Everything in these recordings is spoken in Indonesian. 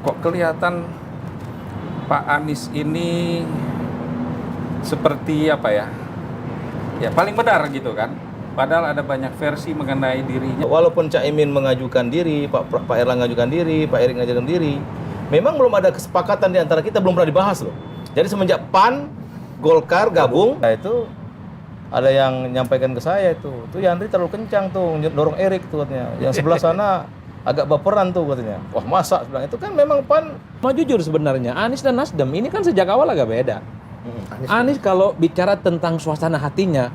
kok kelihatan Pak Anies ini seperti apa ya? Ya paling benar gitu kan. Padahal ada banyak versi mengenai dirinya. Walaupun Cak Imin mengajukan diri, Pak Erlangga mengajukan diri, Pak Erick mengajukan diri, memang belum ada kesepakatan di antara kita, belum pernah dibahas loh. Jadi semenjak PAN, Golkar gabung, nah itu ada yang nyampaikan ke saya tuh Yandri terlalu kencang tuh, dorong Erick tuh katanya. Yang sebelah sana agak baperan tuh katanya. Wah masa, bilang itu kan memang PAN. Mau jujur sebenarnya, Anies dan Nasdem ini kan sejak awal agak beda. Anies kalau bicara tentang suasana hatinya,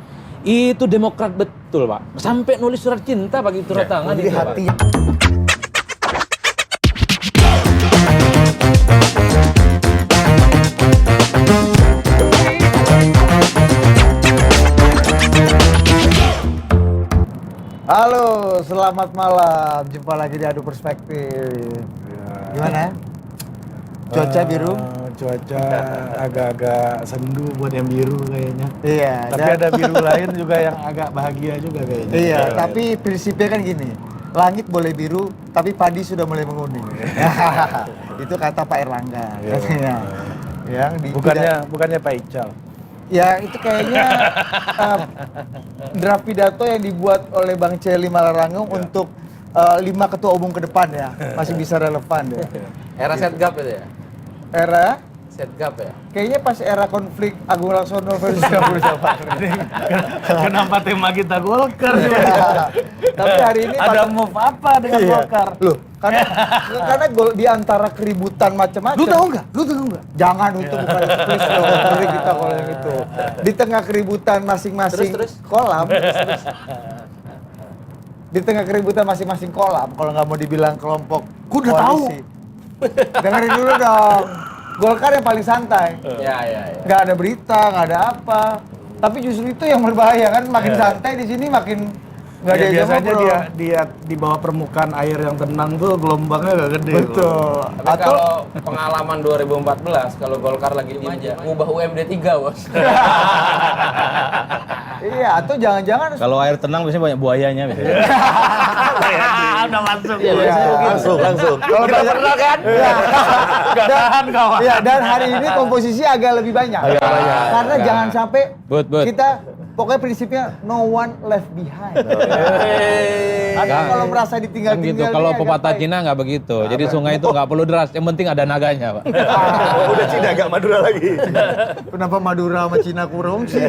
itu demokrat betul Pak. Sampai nulis surat cinta bagi turut tangan itu Pak. Halo, selamat malam. Jumpa lagi di Adu Perspektif. Gimana? Cuaca biru? Cuaca agak-agak sendu buat yang biru kayaknya. Iya. Tapi ada biru lain juga yang agak bahagia juga kayaknya. Iya, tapi prinsipnya kan gini. Langit boleh biru, tapi padi sudah mulai menguning. Itu kata Pak Erlangga katanya. Yang Bukannya Pak Ical. Ya itu kayaknya draft pidato yang dibuat oleh Bang Celi Malarangeng untuk 5 ketua umum ke depan ya. Masih bisa relevan ya. Era setgap itu ya? Era? Setgap ya? Kayaknya pas era konflik Agung Laksono versus Abdul Jabbar. Kenapa tema kita Golkar? Tapi hari ini Ada move apa dengan Golkar? Loh, karena di antara keributan macam-macam. Lu tahu nggak? Jangan itu bukan please dong, ngeri kita kalau yang itu. Di tengah keributan masing-masing kolam. Di tengah keributan masing-masing kolam, kalau nggak mau dibilang kelompok Gua udah tahu. Dengerin dulu dong. Golkar yang paling santai. Ya. Nggak ada berita, nggak ada apa. Tapi justru itu yang berbahaya kan, makin santai di sini makin nggak ada Biasanya dia di bawah permukaan air yang tenang tuh gelombangnya agak gede. Betul. Tapi kalau pengalaman 2014, kalau Golkar lagi aja ngubah UMD 3 bos. Iya, atau jangan-jangan Kalau air tenang biasanya banyak buayanya. Udah masuk. Langsung. kalau banyak pernah kan? Iya, dan hari ini komposisi agak lebih banyak. Karena jangan sampai kita pokoknya prinsipnya no one left behind. Atau kalau merasa ditinggal-tinggal. Gitu. Kalau pepatah Cina nggak begitu. Jadi sungai itu nggak perlu deras. Yang penting ada naganya Pak. Udah Cina agak Madura lagi. Kenapa Madura sama Cina kurung sih?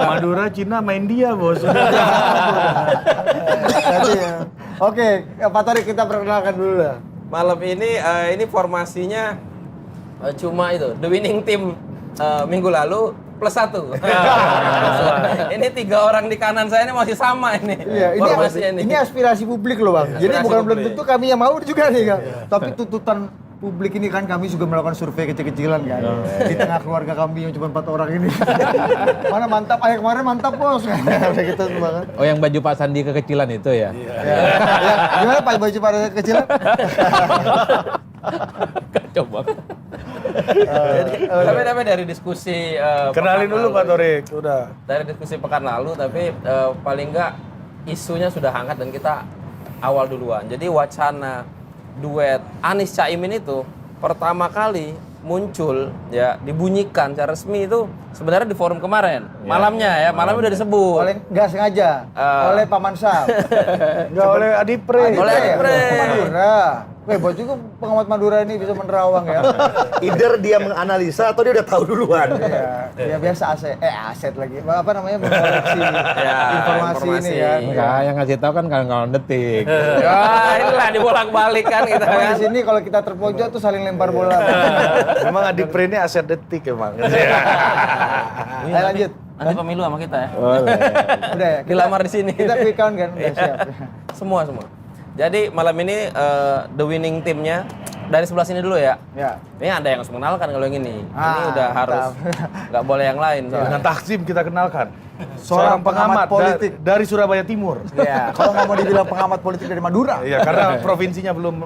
Madura, Cina main dia bos. Tapi ya. Oke, Pak Torik kita perkenalkan dulu lah. Malam ini formasinya cuma itu the winning team minggu lalu plus 1. Ini 3 orang di kanan saya ini masih sama ini. Iya, formasinya ini aspirasi publik loh Bang. Jadi Aspirasi bukan belum publik. tentu kami yang mau juga nih kan. Tapi tuntutan publik ini kan kami juga melakukan survei kecil-kecilan kan. Di tengah keluarga kami yang cuma 4 orang ini. Mana mantap, kemarin mantap bos. Udah gitu semua kan. Oh yang baju Pak Sandi kekecilan itu ya? Ya, gimana Pak baju pada kecilan? Kacau banget. Tapi dari diskusi Kenalin pekan dulu lalu, Pak Torik, udah. Dari diskusi pekan lalu, tapi paling enggak isunya sudah hangat dan kita awal duluan. Jadi wacana duet Anies Caimin itu pertama kali muncul ya dibunyikan secara resmi itu sebenarnya di forum kemarin malamnya udah disebut Oleh nggak sengaja, oleh Paman Sam. Enggak oleh Adipre. Oleh Adipre. Madura. Bos juga pengamat Madura ini bisa menerawang ya. Either dia menganalisa atau dia udah tahu duluan. Iya, ya biasa aset lagi. Apa namanya mengoleksi informasi ini ya. Enggak, yang ngasih tahu kan kawan-kawan detik. ya inilah dibolak-balik kan kita Karena kan di sini kalau kita terpojok tuh saling lempar bola. Memang Adipre ini aset detik emang. Ayo lanjut. nanti pemilu sama kita ya Udah ya. dilamar di sini Kita quick count kan. Udah siap. semua jadi malam ini the winning teamnya dari sebelah sini dulu ya. Ya. Ini ada yang harus mengenalkan kalau yang ini. Ini Ah, udah harus nggak boleh yang lain. soalnya. Dengan Taksim kita kenalkan. Seorang pengamat politik. dari Surabaya Timur. Iya, kalau nggak mau dibilang pengamat politik dari Madura. Iya, karena provinsinya belum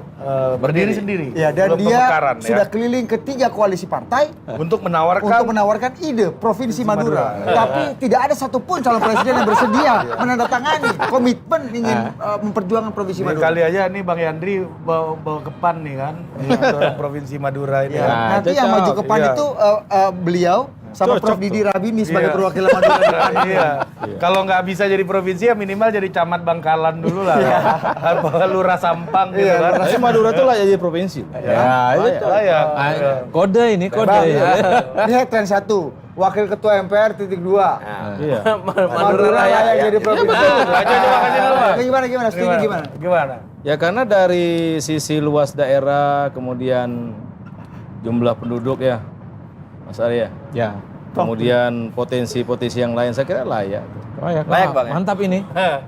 berdiri sendiri. Ya, dan belum dia pemekaran, sudah ya. keliling ke 3 koalisi partai Untuk menawarkan ide Provinsi Madura. Madura. Tapi tidak ada satupun calon presiden yang bersedia menandatangani komitmen ingin memperjuangkan Provinsi Ini Madura. kali aja nih Bang Yandri bawa ke PAN nih kan. Orang Provinsi Madura ini. Ya, kan. nanti yang cocok. maju ke PAN Iya. itu beliau sama Prof Didi Rabini sebagai Iya. perwakilan Madura di PAN. Iya. Kalau nggak bisa jadi provinsi ya minimal jadi camat Bangkalan dulu lah. Apa lurah Sampang gitu Iya, kan. Tapi Madura itu layak jadi provinsi. Ya, itu Layak. kode ini kode. Bang, ya. ini headline 1, Wakil Ketua MPR titik 2. Iya. Madura layak jadi provinsi. Coba kasih dulu, Bang. Gimana? Setuju gimana? Gimana? Ya karena dari sisi luas daerah, kemudian jumlah penduduk ya, Mas Arya. Ya. Kemudian potensi-potensi yang lain saya kira layak. Layak, Layak, Bang, ya? Mantap ini.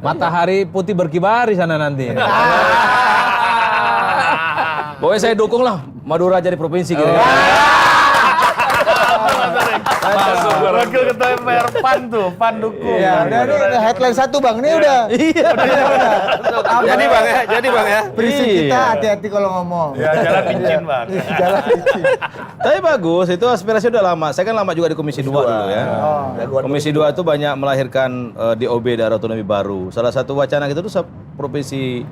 Matahari putih berkibar di sana nanti. Pokoknya saya dukung lah Madura jadi provinsi gitu. Wakil Ketua MPR PAN tuh, PAN dukung. Iya, udah ini headline 1 Bang. Ini udah. Iya. Jadi bang ya. Prinsip Iya. kita hati-hati kalau ngomong. Ya jalan licin, Bang. Jalan licin. Tapi bagus, itu aspirasi udah lama. Saya kan lama juga di Komisi 2 dulu ya. Komisi 2 itu banyak melahirkan DOB daerah otonomi baru. Salah satu wacana kita itu provinsi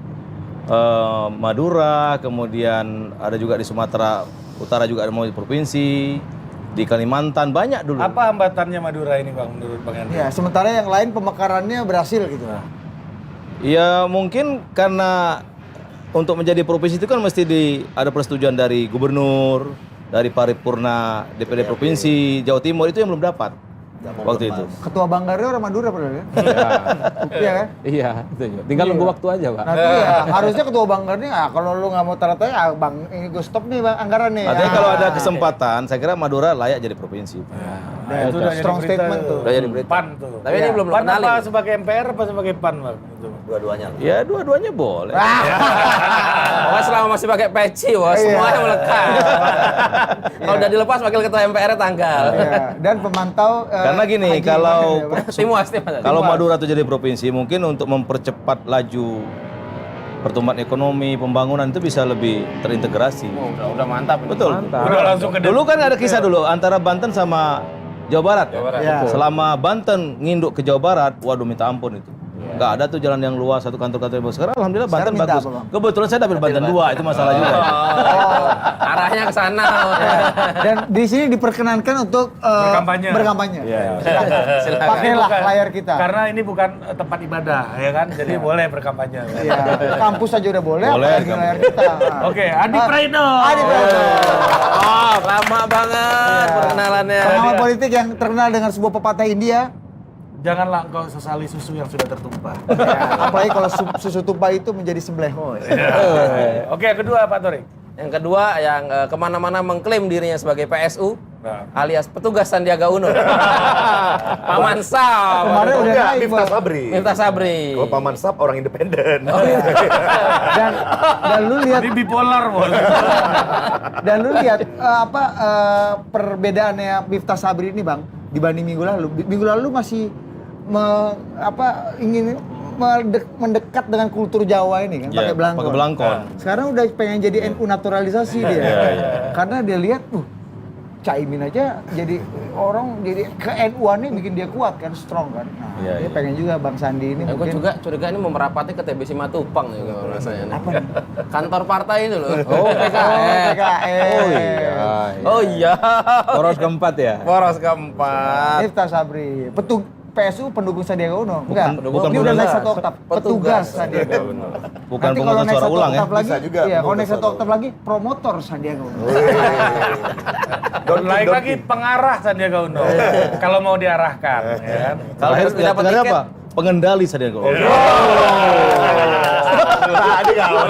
Madura, kemudian ada juga di Sumatera Utara juga ada mau provinsi, di Kalimantan banyak dulu. Apa hambatannya Madura ini, Bang, menurut Bang Yandri? Ya, sementara yang lain pemekarannya berhasil gitu. Ya mungkin karena untuk menjadi provinsi itu kan mesti ada persetujuan dari gubernur, dari paripurna DPD provinsi Jawa Timur itu yang belum dapat waktu itu. Ketua Banggarnya orang Madura padahal ya. Iya kan? Iya, itu juga. Tinggal nunggu waktu aja, Pak. Nanti ya harusnya ketua Banggarnya kalau lu nggak mau tanda tangan, ah, Bang ini gue stop nih Bang anggaran nih. Artinya kalau ada kesempatan, saya kira Madura layak jadi provinsi. Nah, itu udah jadi strong berita statement tuh. Udah jadi berita. PAN tuh. Tapi ini belum PAN kenalin. apa sebagai MPR apa sebagai PAN, Bang? Itu. Dua-duanya. Ya dua-duanya boleh. Pokoknya selama masih pakai peci, bos, semuanya melekat. Kalau udah dilepas wakil ketua MPR tanggal. Iya. Dan pemantau Karena gini, haji kalau Timuas. kalau Madura itu jadi provinsi, mungkin untuk mempercepat laju pertumbuhan ekonomi, pembangunan itu bisa lebih terintegrasi. Oh, udah mantap. Betul. Udah langsung ke Dulu kan ada kisah dulu antara Banten sama Jawa Barat. Iya. Selama Banten nginduk ke Jawa Barat, waduh minta ampun itu. Nggak ada tuh jalan yang luas, satu kantor-kantor yang bagus. Sekarang alhamdulillah Banten Sekarang minta bagus. apa, Bang? Kebetulan saya dapet Banten 2, itu masalah juga. Oh, arahnya ke sana. dan di sini diperkenankan untuk berkampanye. Silakan. Pakailah Bukan- layar kita. Karena ini bukan tempat ibadah, ya kan? Jadi boleh berkampanye. Iya. Kampus aja udah boleh, Boleh, apalagi kampus. layar kita. Nah. Oke, Adi Praitno. Adi Praitno. Oh, lama banget perkenalannya. Pengamat politik yang terkenal dengan sebuah pepatah India. Janganlah engkau sesali susu yang sudah tertumpah. Ya, apalagi kalau susu tumpah itu menjadi sembelih. Oke, yang kedua Pak Torik. Yang kedua yang kemana-mana mengklaim dirinya sebagai PSU Nah. alias petugas Sandiaga Uno. Paman Sam. Kemarin udah Enggak, naik. Miftah Bang. Sabri. Miftah Sabri. Kalau Paman Sab orang independen. dan lu lihat Ini bipolar, Bos. dan lu lihat perbedaannya Miftah Sabri ini Bang dibanding minggu lalu. Minggu lalu masih ingin mendekat dengan kultur Jawa ini kan Iya, pakai belangkon. pakai belangkon. Sekarang udah pengen jadi NU naturalisasi dia. Karena dia lihat Caimin aja jadi orang jadi ke NU-annya bikin dia kuat kan, strong kan. Nah, Iya, dia iya. pengen juga Bang Sandi ini Gue mungkin juga curiga ini mau merapati ke TB Simatupang nih rasanya. apa nih? Kantor partai itu loh. Oh, PKS. Oh iya. Oh iya. Poros keempat ya. Poros keempat. Miftah Sabri, PSU pendukung Sandiaga Uno. Enggak, bukan ini udah naik petugas. 1 oktav. Petugas Sandiaga Uno. Bukan Nanti kalau pemungutan naik suara 1 ulang ya. oktav lagi, Bisa juga iya, kalau naik pemungutan 1 suara oktav lagi, promotor Sandiaga Uno. Naik lagi pengarah Sandiaga Uno. Kalau mau diarahkan, ya kan? Kalau Terakhir harus dapat terakhir tiket. apa? Pengendali Sandiaga Uno. Tadi kawan.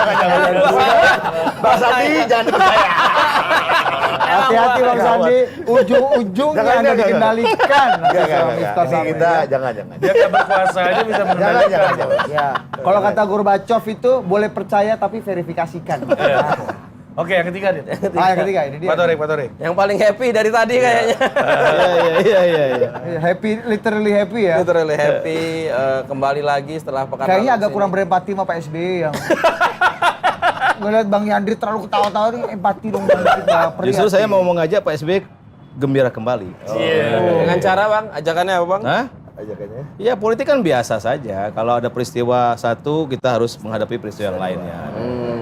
Jangan. Bang Sandi jangan dipercaya. Hati-hati Bang Sandi, ujung-ujungnya Jangan, Anda jangan, dikendalikan. nanti sama Enggak. Miftah Ini Sabri, kita ya. jangan. Dia nggak berkuasa aja bisa Jangan. mengendalikan. Ya, kalau kata Gorbachev itu boleh percaya tapi verifikasikan. Oke, yang ketiga nih. Yang ketiga ini dia. Pak Torik. Yang paling happy dari tadi kayaknya. Iya. Iya, happy, literally happy ya. Literally happy, kembali lagi setelah pekan Kayaknya lalu agak sini. kurang berempati sama Pak SBY yang ngeliat Bang Yandri terlalu ketawa-tawa nih, empati dong Bang Yandri. baper Justru ya. saya mau mengajak Pak SBY gembira kembali. Dengan cara Bang, ajakannya apa Bang? Hah? Ajakannya. Ya politik kan biasa saja. Kalau ada peristiwa satu, kita harus menghadapi peristiwa yang lainnya.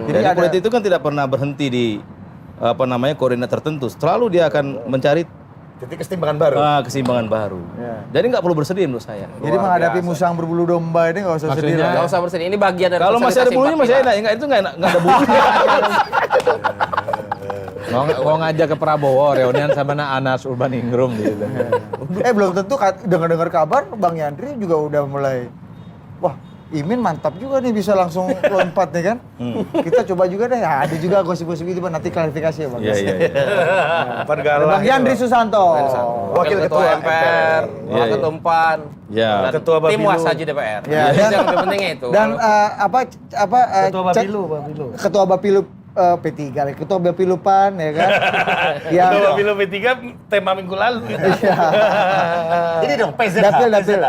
Jadi Jadi ada- politik itu kan tidak pernah berhenti di koordinat tertentu. Selalu dia akan mencari Titik kesetimbangan baru. keseimbangan baru. Jadi nggak perlu bersedih menurut saya. Jadi menghadapi musang berbulu domba ini nggak usah sedih lah. Gak usah bersedih, ini bagian dari Kalau masih ada sosialisasi bulunya masih 45. enak. Enggak, itu nggak ada bulunya. Mau ngajak ke Prabowo reunian sama Anas Urbaningrum gitu. Belum tentu dengar-dengar kabar Bang Yandri juga udah mulai, wah Imin mantap juga nih bisa langsung lompat nih kan. Kita coba juga deh, ya, ada juga gosip-gosip gitu Bang, nanti klarifikasi ya Bang. Iya. Empat Ada galah. Bang Yandri Susanto. Wakil Ketua MPR, Iya, Wakil iya. Tumpan, Ya. dan Ketua tim Bapilu. Wassaji DPR. Ya, Itu dan- yang lebih pentingnya itu. Dan Ketua Bapilu. Ketua Bapilu P3, Ketua Bapilu PAN ya kan. Yang Ketua Bapilu P3 tema minggu lalu. Ini dong PZH.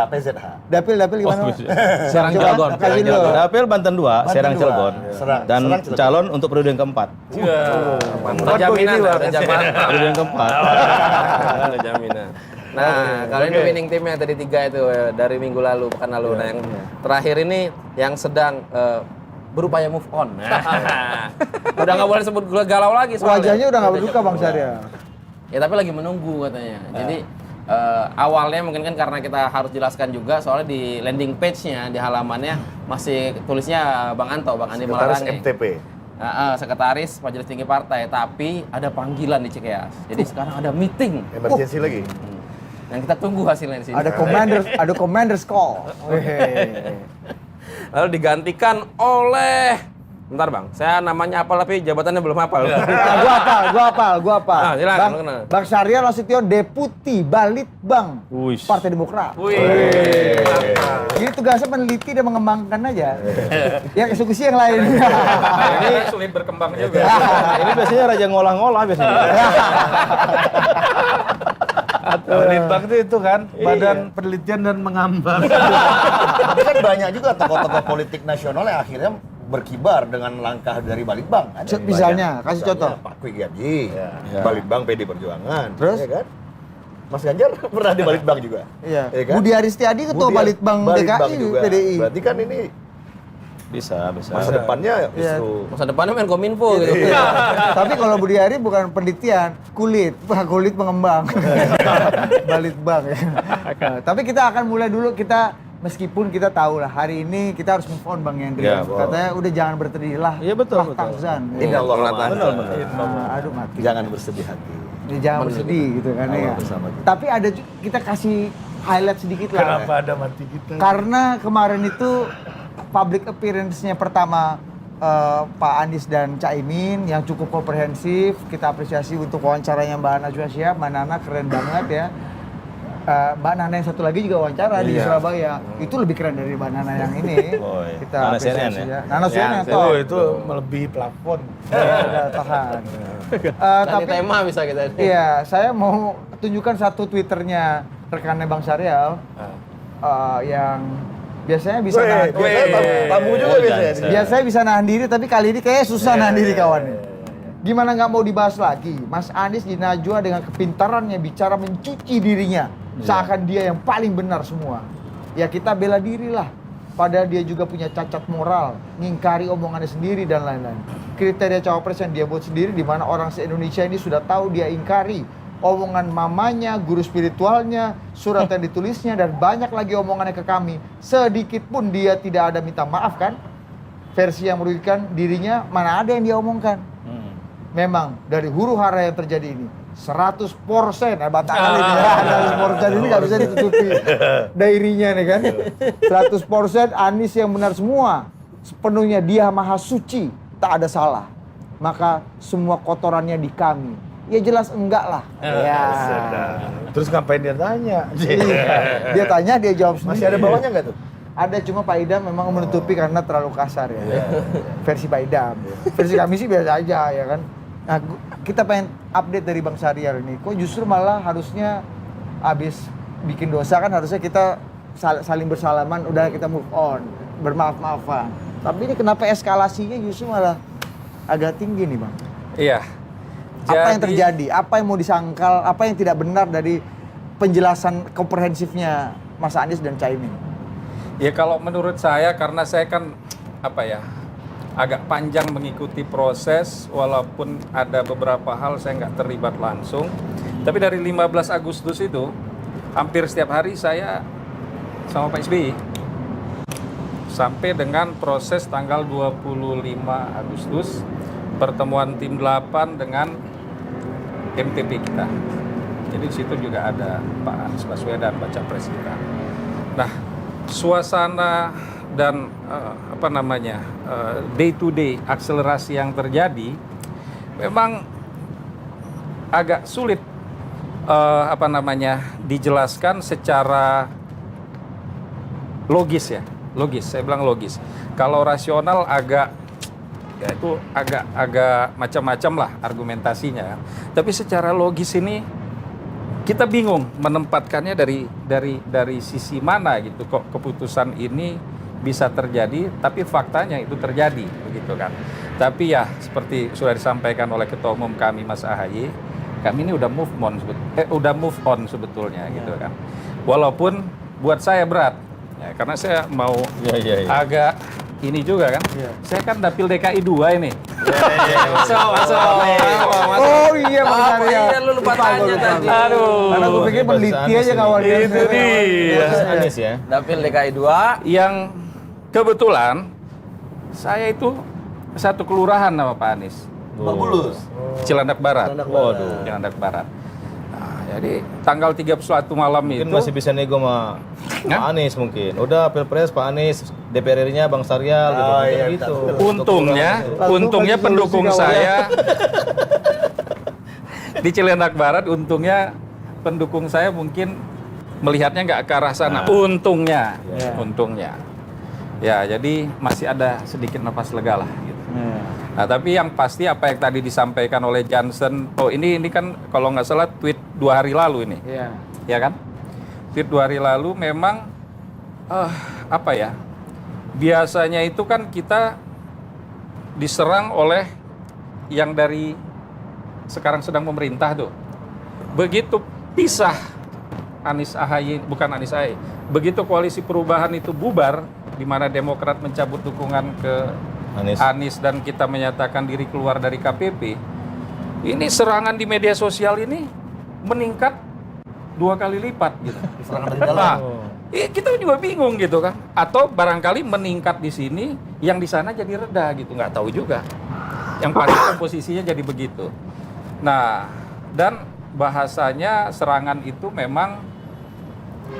PZH. Dapil gimana? Bang? Serang Coba Cilegon. kasih dulu. Dapil Banten 2, Serang 2. Cilegon. Dan Serang Cilegon. calon untuk periode yang keempat. Ada jaminan, ada jaminan. Periode yang keempat. Ada jaminan. Nah, kali ini winning teamnya tadi 3 itu dari minggu lalu, pekan lalu. Nah, yang terakhir ini yang sedang berupaya move on. Udah nggak boleh sebut galau lagi soalnya. Wajahnya udah nggak berduka Bang Syariah. Ya tapi lagi menunggu katanya. Jadi awalnya mungkin kan karena kita harus jelaskan juga soalnya di landing page-nya, di halamannya masih tulisnya Bang Anto, Bang Andi Sekretaris Malarangge. MTP. Sekretaris Majelis Tinggi Partai, tapi ada panggilan di Cikeas. Jadi sekarang ada meeting. Emergency lagi. Yang kita tunggu hasilnya di sini. Ada commander's call. Wehe. Lalu digantikan oleh, bentar Bang, saya namanya apa tapi jabatannya belum hafal. Gua apa? Ah, silakan, Bang, kenal. Bang Syariah Nasution Deputi Balitbang Wuih. Partai Demokrat. Wih. Jadi tugasnya meneliti dan mengembangkan aja. Yang eksekusi yang lain. Ini sulit berkembang juga. Ini biasanya raja ngolah-ngolah biasanya. Litbang itu kan Badan Penelitian dan Mengambang. Tapi kan banyak juga tokoh-tokoh politik nasional yang akhirnya berkibar dengan langkah dari Balitbang. Ada yang Misalnya, banyak. kasih contoh. Pak Kwi Giaji, Balitbang PD Perjuangan. Terus? Ya kan? Mas Ganjar pernah di Balitbang juga. Iya. Ya kan? Budi Aristiadi ketua Balitbang DKI juga. PDI. Berarti kan ini Bisa. masa depannya justru Masa depannya main Kominfo gitu. Tapi kalau Budi Ari bukan penelitian, kulit pengembang. Balitbang ya. Nah, tapi kita akan mulai dulu, meskipun kita tahu lah hari ini kita harus move on Bang Yandri. Ya, Katanya udah jangan bersedih lah. Iya, betul, Lah betul. tahzan. Inna Allah Aduh mati. jangan bersedih hati. Ya, jangan bersedih gitu kan Allah ya. bersama kita. Tapi ada kita kasih highlight sedikit lah. Kenapa ada mati kita? Karena kemarin itu public appearance-nya pertama Pak Anies dan Caimin yang cukup komprehensif. Kita apresiasi untuk wawancaranya Mbak Najwa Shihab. Mbak Nana keren banget ya. Mbak Nana yang satu lagi juga wawancara di Surabaya. Itu lebih keren dari Mbak Nana yang ini. Oh, iya. Kita Nana apresiasi CNN ya? Nana CNN toh. Oh, itu melebihi plafon. Udah tahan. Nanti tema bisa kita. Iya, saya mau tunjukkan satu Twitternya rekannya Bang Syariah yang biasanya bisa nahan. Biasanya tamu juga biasanya. Biasanya bisa nahan diri, tapi kali ini kayaknya susah nahan diri kawannya. Gimana nggak mau dibahas lagi? Mas Anies di Najwa dengan kepintarannya bicara mencuci dirinya, seakan dia yang paling benar semua. Ya kita bela diri lah. Padahal dia juga punya cacat moral, ngingkari omongannya sendiri dan lain-lain. Kriteria cawapres yang dia buat sendiri, di mana orang se-Indonesia ini sudah tahu dia ingkari omongan mamanya, guru spiritualnya, surat yang ditulisnya, dan banyak lagi omongannya ke kami. Sedikit pun dia tidak ada minta maaf kan? Versi yang merugikan dirinya, mana ada yang dia omongkan? Memang dari huru hara yang terjadi ini 100%, batang kali ini ya, 100% ini nggak bisa ditutupi dairinya nih kan. 100% Anies yang benar semua, sepenuhnya dia maha suci, tak ada salah. Maka semua kotorannya di kami. Ya jelas enggak lah. Ya. Terus ngapain dia tanya? Dia tanya, dia jawab sendiri. Masih ada bawahnya nggak tuh? Ada, cuma Pak Idam memang menutupi karena terlalu kasar ya. Versi Pak Idam. Versi kami sih biasa aja ya kan. Nah, kita pengen update dari Bang Syahrial ini. Kok justru malah harusnya abis bikin dosa kan harusnya kita saling bersalaman, udah kita move on, bermaaf-maafan. Tapi ini kenapa eskalasinya justru malah agak tinggi nih Bang? Iya. Apa yang terjadi? Apa yang mau disangkal? Apa yang tidak benar dari penjelasan komprehensifnya Mas Anies dan Caimin? Ya kalau menurut saya, karena saya kan agak panjang mengikuti proses, walaupun ada beberapa hal saya nggak terlibat langsung. Tapi dari 15 Agustus itu, hampir setiap hari saya sama Pak SBY. Sampai dengan proses tanggal 25 Agustus, pertemuan tim 8 dengan MTP kita. Jadi di situ juga ada Pak Anies Baswedan, baca pres kita. Nah, suasana dan day to day akselerasi yang terjadi memang agak sulit dijelaskan secara logis ya. Logis, saya bilang logis. Kalau rasional agak macam-macam lah argumentasinya. Tapi secara logis ini kita bingung menempatkannya dari sisi mana gitu, kok keputusan ini bisa terjadi, tapi faktanya itu terjadi, begitu kan. Tapi ya seperti sudah disampaikan oleh Ketua Umum kami Mas AHY, kami ini udah move on sebetulnya gitu kan. Walaupun buat saya berat, ya, karena saya mau agak ini juga kan. Saya kan dapil DKI 2 ini. Masuk. Oh iya Bang Syahrial. Iya, lu lupa tanya tadi. Aduh. Karena gue pikir peneliti aja kawannya. Itu dia. Anies ya. Dapil DKI 2. Yang kebetulan saya itu satu kelurahan sama Pak Anies. Bang Bulus. Cilandak Barat. Waduh. Cilandak Barat. Nah, jadi tanggal 31 malam Mungkin itu masih bisa nego sama Pak Anies mungkin. Udah Pilpres Pak Anies, DPR-nya Bang Syahrial gitu. Oh, Mungkin iya, gitu. Untungnya pendukung kasih solusi saya di Cilandak Barat, untungnya pendukung saya mungkin melihatnya nggak ke arah sana. Untungnya. Ya, jadi masih ada sedikit nafas lega lah gitu. Nah, tapi yang pasti apa yang tadi disampaikan oleh Johnson, ini kan kalau nggak salah tweet 2 hari lalu ini. Iya. Ya kan? Tweet 2 hari lalu memang biasanya itu kan kita diserang oleh yang dari sekarang sedang memerintah tuh. Begitu pisah Anies AHY, bukan Anies AHY. Begitu koalisi perubahan itu bubar, di mana Demokrat mencabut dukungan ke Anies dan kita menyatakan diri keluar dari KPP. Ini serangan di media sosial ini meningkat 2 kali lipat gitu. Serangan dari dalam. Kita juga bingung gitu kan. Atau barangkali meningkat di sini, yang di sana jadi reda gitu, nggak tahu juga. Yang pasti komposisinya jadi begitu. Nah, dan bahasanya serangan itu memang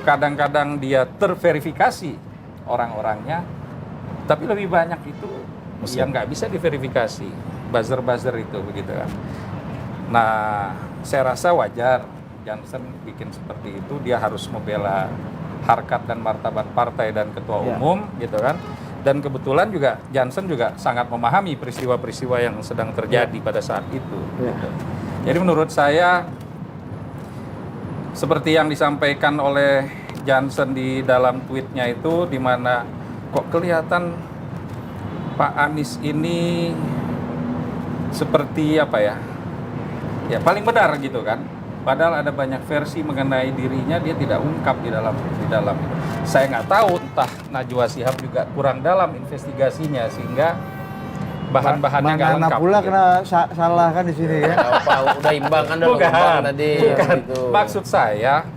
kadang-kadang dia terverifikasi orang-orangnya, tapi lebih banyak itu yang nggak bisa diverifikasi, buzzer-buzzer itu begitu kan. Nah, saya rasa wajar Johnson bikin seperti itu, dia harus membela harkat dan martabat partai dan ketua umum gitu kan. Dan kebetulan juga Johnson juga sangat memahami peristiwa-peristiwa yang sedang terjadi pada saat itu. Gitu. Jadi menurut saya seperti yang disampaikan oleh Johnson di dalam tweetnya itu, di mana kok kelihatan Pak Anies ini seperti ya paling benar gitu kan. Padahal ada banyak versi mengenai dirinya, dia tidak ungkap di dalam itu. Saya nggak tahu, entah Najwa Shihab juga kurang dalam investigasinya sehingga bahan-bahannya nggak lengkap. Mana pula gitu. kena salah kan di sini ya. Udah imbang kan, Bukan. tadi. Bukan. Gitu. Maksud saya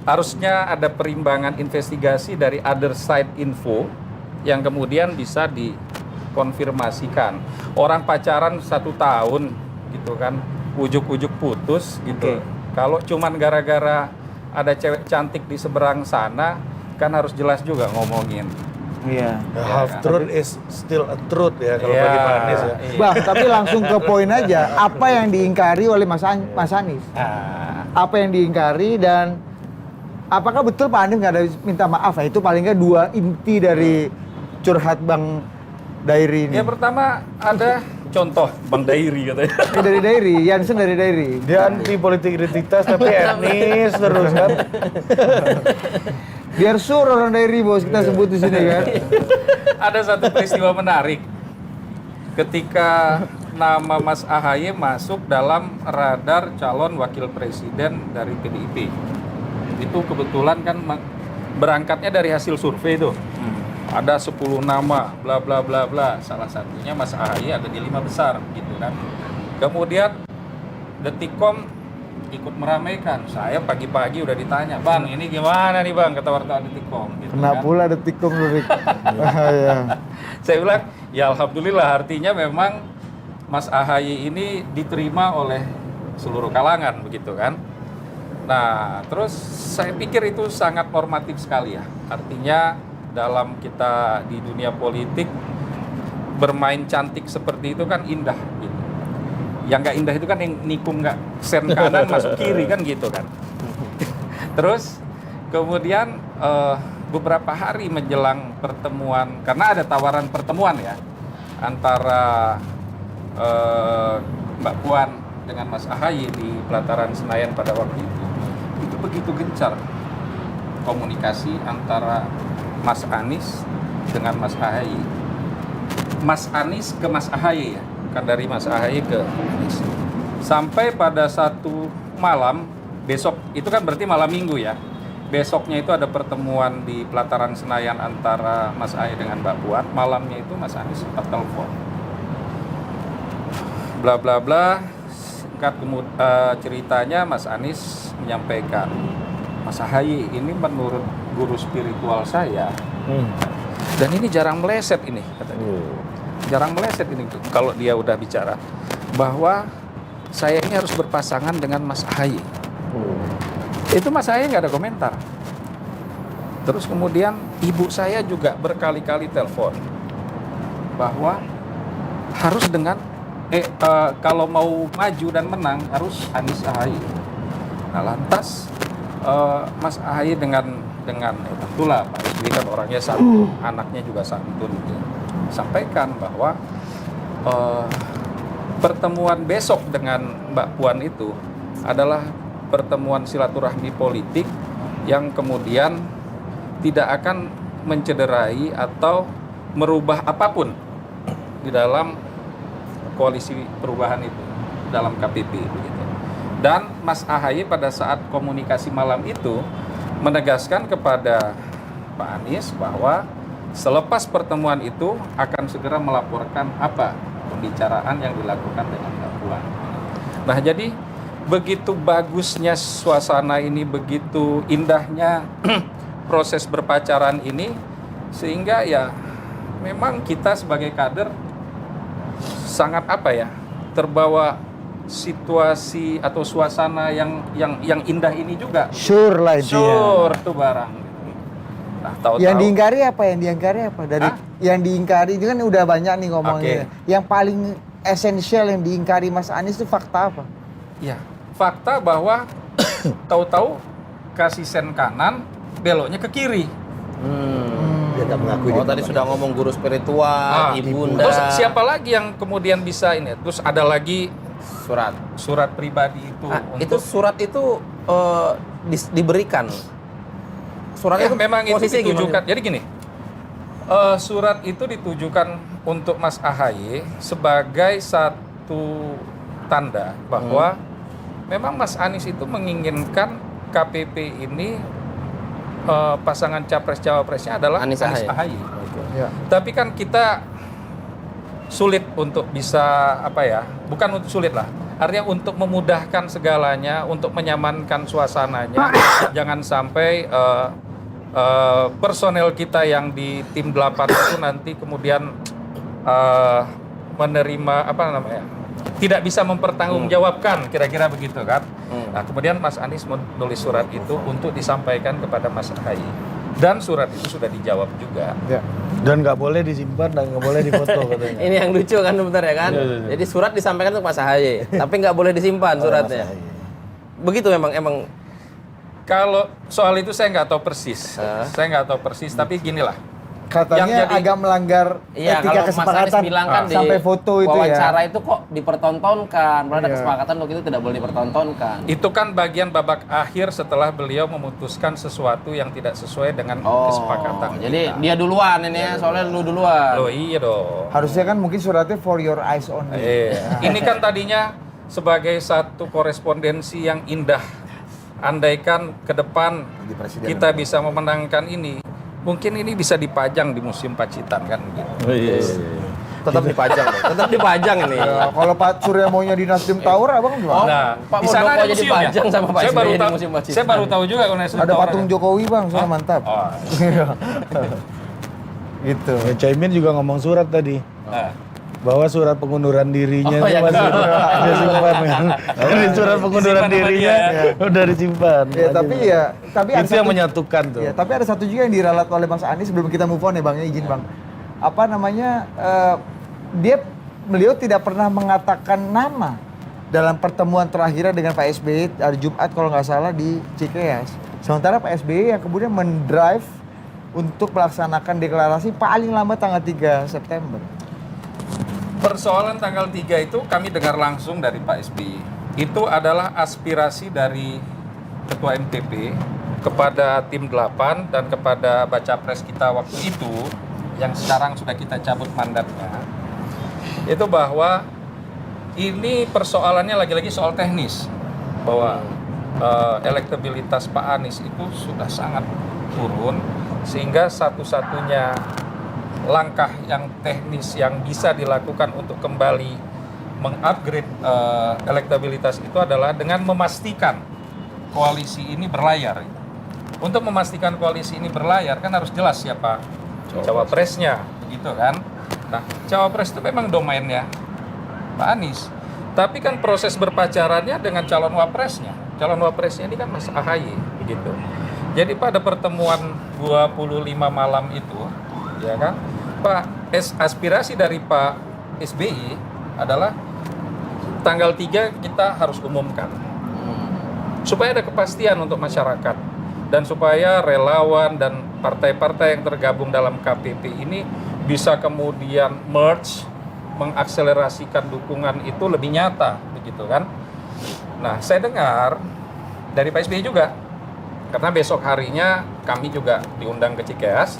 harusnya ada perimbangan investigasi dari other side info yang kemudian bisa dikonfirmasikan. Orang pacaran 1 tahun gitu kan, ujuk-ujuk putus gitu. Kalau cuman gara-gara ada cewek cantik di seberang sana, kan harus jelas juga ngomongin. Iya. Half truth is still a truth ya kalau bagi Pak Anies ya. Bang, tapi langsung ke poin aja. Apa yang diingkari oleh Mas Anies? Apa yang diingkari dan apakah betul Pak Hanif nggak ada minta maaf ya? Itu paling nggak 2 inti dari curhat Bang Dairi ini. Ya pertama ada contoh Bang Dairi katanya. Ini dari Dairi, Jansen dari Dairi. Dia anti politik identitas tapi etnis terus kan. Biar sur orang Dairi bos kita sebut di sini kan. Ada satu peristiwa menarik ketika nama Mas AHY masuk dalam radar calon wakil presiden dari PDIP. Itu kebetulan kan berangkatnya dari hasil survei itu. Ada 10 nama, bla bla bla bla. Salah satunya Mas AHY ada di 5 besar gitu kan. Kemudian Detikcom ikut meramaikan. Saya pagi-pagi udah ditanya, "Bang, ini gimana nih Bang?" kata wartawan Detikcom gitu Kena kan. pula Detikcom Lurik. Ya. Saya bilang, ya alhamdulillah artinya memang Mas AHY ini diterima oleh seluruh kalangan begitu kan. Nah, terus saya pikir itu sangat normatif sekali ya. Artinya dalam kita di dunia politik bermain cantik seperti itu kan indah gitu. Yang nggak indah itu kan yang nikung nggak sen kanan masuk kiri kan gitu kan. Terus kemudian beberapa hari menjelang pertemuan, karena ada tawaran pertemuan ya antara Mbak Puan dengan Mas AHY di pelataran Senayan pada waktu itu begitu gencar komunikasi antara Mas Anies dengan Mas AHY, Mas Anies ke Mas AHY ya, kan dari Mas AHY ke Anies, sampai pada satu malam besok itu kan berarti malam Minggu ya. Besoknya itu ada pertemuan di pelataran Senayan antara Mas AHY dengan Mbak Puan. Malamnya itu Mas Anies sempat telepon. Bla bla bla. Singkat ceritanya Mas Anies menyampaikan, "Mas AHY, ini menurut guru spiritual saya, dan ini jarang meleset ini," katanya. Jarang meleset ini kalau dia udah bicara bahwa saya ini harus berpasangan dengan Mas AHY. Itu Mas AHY nggak ada komentar. Terus kemudian ibu saya juga berkali-kali telepon bahwa harus dengan kalau mau maju dan menang harus Anies AHY. Nah lantas Mas AHY dengan tentulah Pak SBY kan orangnya santun, anaknya juga santun, gitu. Sampaikan bahwa pertemuan besok dengan Mbak Puan itu adalah pertemuan silaturahmi politik yang kemudian tidak akan mencederai atau merubah apapun di dalam koalisi perubahan itu, dalam KPP begitu. Dan Mas AHY pada saat komunikasi malam itu menegaskan kepada Pak Anies bahwa selepas pertemuan itu akan segera melaporkan apa pembicaraan yang dilakukan dengan Mbak Puan. Nah jadi begitu bagusnya suasana ini, begitu indahnya proses berpacaran ini, sehingga ya memang kita sebagai kader sangat terbawa situasi atau suasana yang indah ini juga. Sure lah itu. Sure tuh barang. Nah, tahu-tahu Yang diingkari apa? Dari yang diingkari itu kan udah banyak nih ngomongnya. Yang paling esensial yang diingkari Mas Anies itu fakta apa? Ya, fakta bahwa tahu-tahu kasih sen kanan, beloknya ke kiri. Dia tak mengakui. Oh tadi sudah ngomong guru spiritual, ibunda. Terus siapa lagi yang kemudian bisa ini? Terus ada lagi Surat pribadi itu. itu surat itu diberikan. Suratnya itu memang itu posisi ditujukan. gimana? Jadi gini, surat itu ditujukan untuk Mas AHY sebagai satu tanda bahwa memang Mas Anies itu menginginkan KPP ini pasangan capres-cawapresnya adalah Anies AHY. Ya. Tapi kan kita sulit untuk bisa bukan untuk sulit lah. Artinya untuk memudahkan segalanya, untuk menyamankan suasananya, jangan sampai personel kita yang di tim 8 itu nanti kemudian menerima tidak bisa mempertanggungjawabkan, kira-kira begitu kan. Nah kemudian Mas Anies menulis surat itu untuk disampaikan kepada Mas AHY, dan surat itu sudah dijawab juga. Ya. Dan nggak boleh disimpan dan nggak boleh difoto katanya. Ini yang lucu kan sebentar ya kan. Jadi surat disampaikan untuk Mas AHY, tapi nggak boleh disimpan suratnya. Begitu emang Kalau soal itu saya nggak tahu persis. Saya nggak tahu persis, tapi ginilah. Katanya Yang jadi- agak melanggar Iya, etika kalau Mas Anies kesepakatan bilang kan di sampai foto itu ya. wawancara itu kok dipertontonkan, padahal ada Iya. kesepakatan waktu itu tidak boleh dipertontonkan. Itu kan bagian babak akhir setelah beliau memutuskan sesuatu yang tidak sesuai dengan kesepakatan. Jadi kita. dia duluan ini ya, soalnya lu duluan. Loh iya dong. Harusnya kan mungkin suratnya for your eyes only. Ini kan tadinya sebagai satu korespondensi yang indah. Andaikan ke depan Jadi presiden. kita bisa memenangkan ini, mungkin ini bisa dipajang di Museum Pacitan kan gitu. Tetap dipajang. Bang. Tetap dipajang ini. Ya, kalau Pak Surya maunya di Nasdem Tower, abang gimana? Nah, Pak di sana Muldoko ada jadi museumnya. pajang sama Pak Saya SBY baru di tahu. Museum Pacitan. Saya baru tahu juga kalau Nasdem Ada Tower patung Jokowi bang, soalnya mantap. Oh. Gitu. Ya, Caimin juga ngomong surat tadi. Nah. Bahwa surat pengunduran dirinya Oh, itu iya, masih betul. dia simpan kan. Jadi surat pengunduran Disimpan sama dirinya udah disimpan. Ya, tapi ada itu yang menyatukan tuh. Ya, tapi ada satu juga yang diralat oleh Mas Anies sebelum kita move on ya bang, ya, izin bang. Apa namanya? Beliau tidak pernah mengatakan nama dalam pertemuan terakhirnya dengan Pak SBY hari Jumat kalau nggak salah di Cikeas. Sementara Pak SBY yang kemudian mendrive untuk melaksanakan deklarasi paling lama tanggal 3 September. Persoalan tanggal 3 itu kami dengar langsung dari Pak SBY. Itu adalah aspirasi dari Ketua MTP kepada tim 8 dan kepada baca pres kita waktu itu yang sekarang sudah kita cabut mandatnya. Itu bahwa ini persoalannya lagi-lagi soal teknis. Bahwa elektabilitas Pak Anies itu sudah sangat turun sehingga satu-satunya langkah yang teknis yang bisa dilakukan untuk kembali mengupgrade elektabilitas itu adalah dengan memastikan koalisi ini berlayar. Untuk memastikan koalisi ini berlayar kan harus jelas siapa cawapresnya, begitu kan? Nah, cawapres itu memang domainnya Pak Anies. Tapi kan proses berpacarannya dengan calon wapresnya. Calon wapresnya ini kan Mas AHY, begitu. Jadi pada pertemuan 25 malam itu, ya kan, aspirasi dari Pak SBY adalah tanggal 3 kita harus umumkan. Supaya ada kepastian untuk masyarakat. Dan supaya relawan dan partai-partai yang tergabung dalam KPP ini bisa kemudian merge, mengakselerasikan dukungan itu lebih nyata, begitu kan. Nah, saya dengar dari Pak SBY juga, karena besok harinya kami juga diundang ke Cikeas,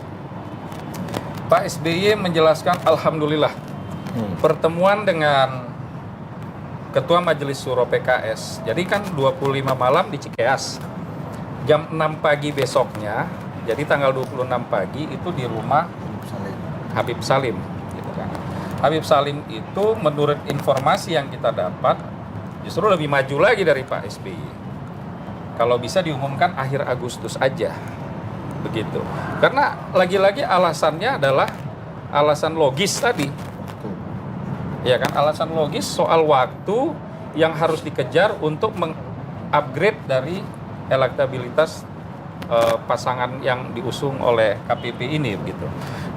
Pak SBY menjelaskan alhamdulillah pertemuan dengan Ketua Majelis Syuro PKS. Jadi kan 25 malam di Cikeas. Jam 6 pagi besoknya, jadi tanggal 26 pagi itu di rumah Habib Salim. Gitu kan. Habib Salim itu menurut informasi yang kita dapat justru lebih maju lagi dari Pak SBY. Kalau bisa diumumkan akhir Agustus aja. Begitu. Karena lagi-lagi alasannya adalah alasan logis tadi. Ya kan, alasan logis soal waktu yang harus dikejar untuk mengupgrade dari elektabilitas pasangan yang diusung oleh KPP ini begitu.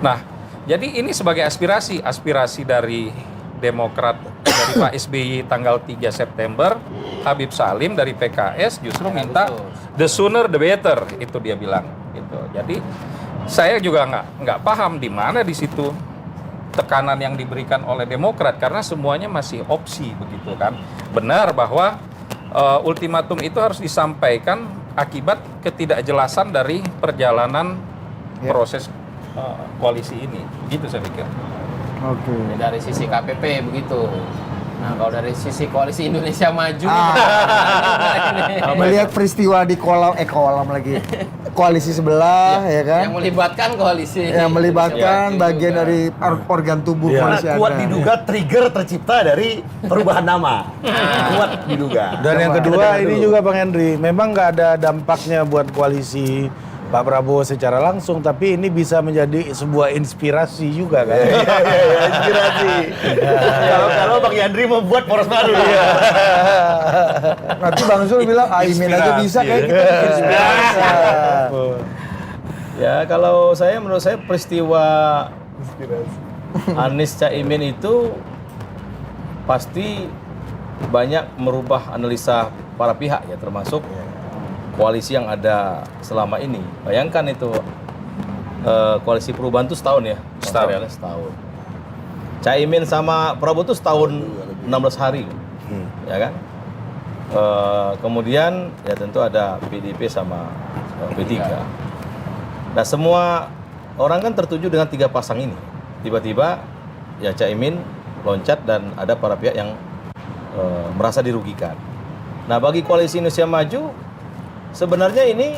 Nah, jadi ini sebagai aspirasi dari Demokrat dari Pak SBY tanggal 3 September, Habib Salim dari PKS justru minta the sooner the better, itu dia bilang gitu. Jadi saya juga nggak paham di mana di situ tekanan yang diberikan oleh Demokrat karena semuanya masih opsi begitu kan. Benar bahwa ultimatum itu harus disampaikan akibat ketidakjelasan dari perjalanan proses koalisi ini. Begitu saya pikir. Oke. Ini dari sisi KPP begitu. Nah, kalau dari sisi koalisi Indonesia Maju Melihat peristiwa di kolam lagi. Koalisi sebelah ya kan. yang melibatkan koalisi. Yang melibatkan Indonesia Maju bagian juga. dari organ tubuh Karena koalisi kuat Anda. diduga trigger tercipta dari perubahan nama. Kuat diduga. Dan yang Coba, kedua kita dengar ini dulu. juga Bang Henry, memang nggak ada dampaknya buat koalisi Pak Prabowo secara langsung, tapi ini bisa menjadi sebuah inspirasi juga kan. Iya, inspirasi. Kalau Bang Yandri mau buat poros baru. Nanti Bang Zul bilang, Aimin aja bisa kayak kita bikin inspirasi. Ya, kalau menurut saya peristiwa Anies Caimin itu pasti banyak merubah analisa para pihak ya, termasuk koalisi yang ada selama ini. Bayangkan itu koalisi perubahan itu setahun ya. Setahun. Caimin sama Prabowo itu setahun 16 hari, ya kan? Kemudian ya tentu ada PDIP sama P3. Nah semua orang kan tertuju dengan 3 pasang ini. Tiba-tiba ya Caimin loncat dan ada para pihak yang merasa dirugikan. Nah bagi koalisi Indonesia Maju sebenarnya ini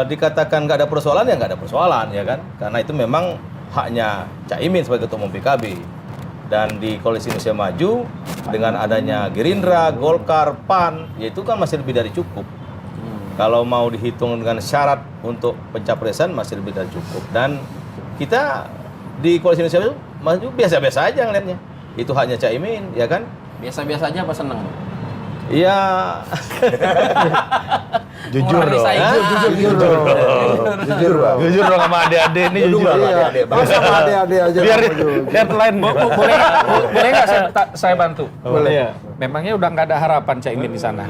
dikatakan nggak ada persoalan ya nggak ada persoalan ya kan? Karena itu memang haknya Caimin sebagai ketua umum PKB. Dan di koalisi Indonesia Maju dengan adanya Gerindra, Golkar, PAN, ya itu kan masih lebih dari cukup. Kalau mau dihitung dengan syarat untuk pencapresan masih lebih dari cukup. Dan kita di koalisi Indonesia Maju biasa-biasa aja ngeliatnya. Itu haknya Caimin, ya kan? Biasa-biasa aja apa seneng? Iya. Jujur dong. Jujur dong. Jujur dong sama adik-adik ini jujur. Mas sama adik-adik aja. Biar maju. headline. Boleh nggak saya bantu? Boleh. Memangnya udah nggak ada harapan Caimin di sana.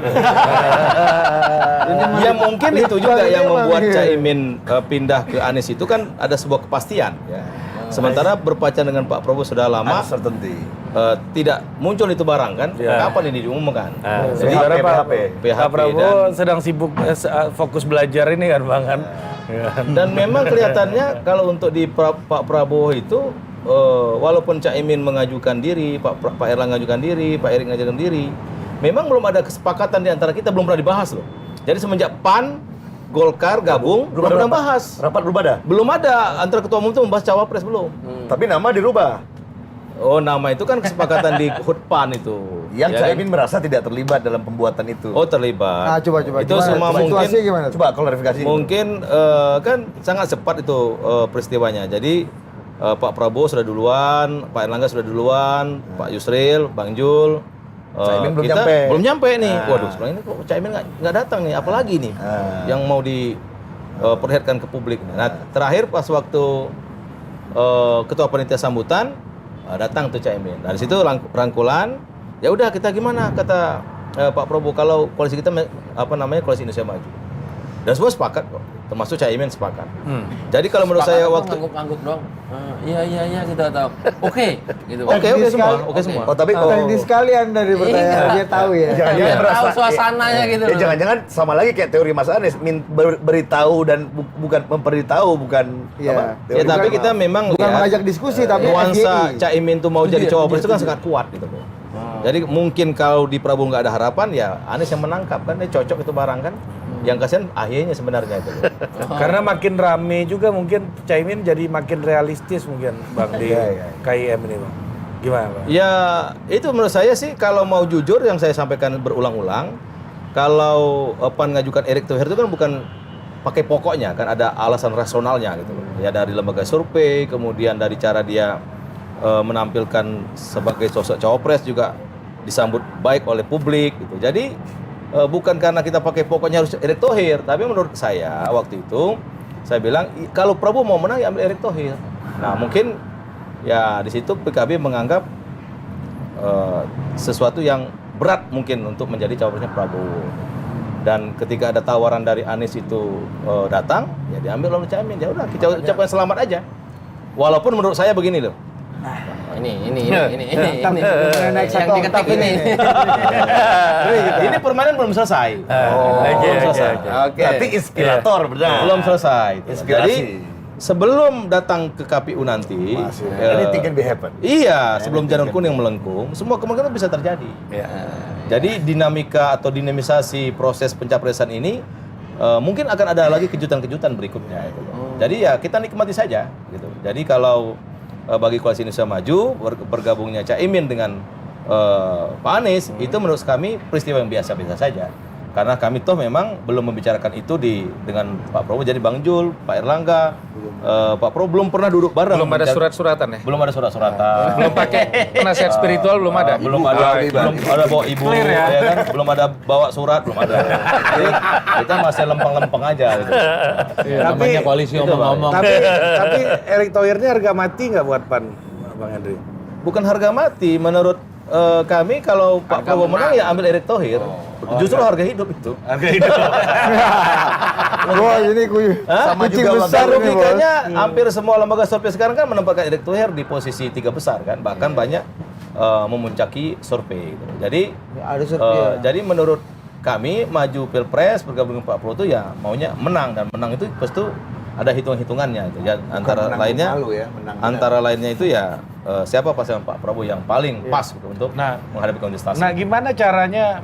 Ya mungkin itu juga yang membuat Caimin pindah ke Anies itu kan ada sebuah kepastian. Ya. Sementara berpacaran dengan Pak Prabowo sudah lama, tidak muncul itu barang kan? Ya. Kapan ini diumumkan? Sementara Pak PHP Prabowo sedang sibuk fokus belajar ini kan Bang kan. Dan memang kelihatannya kalau untuk di Pak Prabowo itu walaupun Caimin mengajukan diri, Pak Erlangga mengajukan diri, Pak Erik mengajukan diri, memang belum ada kesepakatan di antara kita, belum pernah dibahas loh. Jadi semenjak PAN, Golkar gabung, belum pernah bahas. Rapat belum ada? Belum ada antara ketua umum itu membahas cawapres belum. Tapi nama dirubah. Oh, nama itu kan kesepakatan di HUT PAN itu. Yang ya Caimin merasa tidak terlibat dalam pembuatan itu. Oh, terlibat. Nah, coba. Itu Gimana? semua Situasinya mungkin gimana? Coba klarifikasi. mungkin kan sangat cepat itu peristiwanya. Jadi Pak Prabowo sudah duluan, Pak Erlangga sudah duluan, Pak Yusril, Bang Jul. Caimin belum kita nyampe. belum nyampe nih. Waduh, sekarang ini kok Caimin nggak datang nih. Apalagi nih yang mau diperlihatkan ke publik. Nah, terakhir pas waktu ketua panitia sambutan datang tuh Caimin. Dari situ rangkulan. Ya udah kita gimana kata Pak Prabowo kalau koalisi kita koalisi Indonesia Maju. Dan semua sepakat kok, termasuk Caimin sepakat. Jadi kalau menurut saya waktu ngangguk-ngangguk doang. Iya kita tahu. Oke, gitu. Oke semua, oke semua. Oh, tapi Teknis sekalian dari pertanyaan dia tahu ya. Jangan-jangan Tahu suasananya gitu loh. Jangan-jangan sama lagi kayak teori Mas Anies, beritahu dan bukan memberitahu, bukan Iya. Ya tapi kita memang Bukan lihat, mengajak diskusi tapi nuansa FYI. Caimin tuh mau jadi cawapres itu kan sangat kuat gitu. Jadi mungkin kalau di Prabowo nggak ada harapan ya Anies yang menangkap kan, dia cocok itu barang kan. Yang kasihan akhirnya sebenarnya itu. Karena makin rame juga mungkin Caimin jadi makin realistis mungkin Bang di KIM ini Bang. Gimana Bang? Ya itu menurut saya sih kalau mau jujur yang saya sampaikan berulang-ulang, kalau PAN ngajukan Erick Thohir itu kan bukan pakai pokoknya, kan ada alasan rasionalnya gitu. Ya dari lembaga survei, kemudian dari cara dia menampilkan sebagai sosok cawapres juga disambut baik oleh publik gitu. Jadi bukan karena kita pakai pokoknya harus Erick Thohir, tapi menurut saya waktu itu saya bilang kalau Prabowo mau menang ya ambil Erick Thohir. Nah mungkin ya di situ PKB menganggap sesuatu yang berat mungkin untuk menjadi cawapresnya Prabowo. Dan ketika ada tawaran dari Anies itu datang, ya diambil oleh Caimin. Ya udah kita ucapkan selamat aja. Walaupun menurut saya begini loh. Ini Naik yang satu diketik oktav ini. Ini permainan belum selesai. Belum selesai. Oke. Berarti inspirator benar. Belum selesai. Inspirasi. Jadi sebelum datang ke KPU nanti, Anything can be happen. iya, sebelum janur kuning melengkung, semua kemungkinan bisa terjadi. Jadi dinamika atau dinamisasi proses pencapresan ini mungkin akan ada lagi kejutan-kejutan berikutnya. Gitu. Jadi ya kita nikmati saja. Gitu. Jadi kalau bagi koalisi Indonesia Maju bergabungnya Caimin dengan Pak Anies itu menurut kami peristiwa yang biasa-biasa saja. Karena kami toh memang belum membicarakan itu dengan Pak Prabowo. Jadi Bang Jul, Pak Erlangga, Pak Prabowo belum pernah duduk bareng. Belum ada surat-suratan ya? Belum ada surat-suratan. Belum pakai penasihat spiritual belum ada? Belum ada bawa ibu, ya kan? Belum ada bawa surat, belum ada. Jadi kita masih lempeng-lempeng aja gitu. Namanya koalisi omong-omong. Tapi Erick Thohir ini harga mati nggak buat PAN Bang Henry? Bukan harga mati, menurut kami kalau Pak Prabowo menang ya ambil Erick Thohir. Justru harga hidup itu. Harga hidup. Wah ini Sama kucing juga besar ini, Bos. Logikanya hampir semua lembaga survei sekarang kan menempatkan Erick Thohir di posisi 3 besar kan, bahkan banyak memuncaki survei. Gitu. Jadi Ada survei ya. jadi menurut kami maju pilpres bergabung dengan Pak Prabowo itu ya maunya menang, dan menang itu pasti ada hitung-hitungannya itu ya, antara menang lainnya malu ya, menang antara lainnya itu ya siapa pasangan Pak Prabowo yang paling pas gitu, untuk Nah, menghadapi kontestasi. Nah, gimana caranya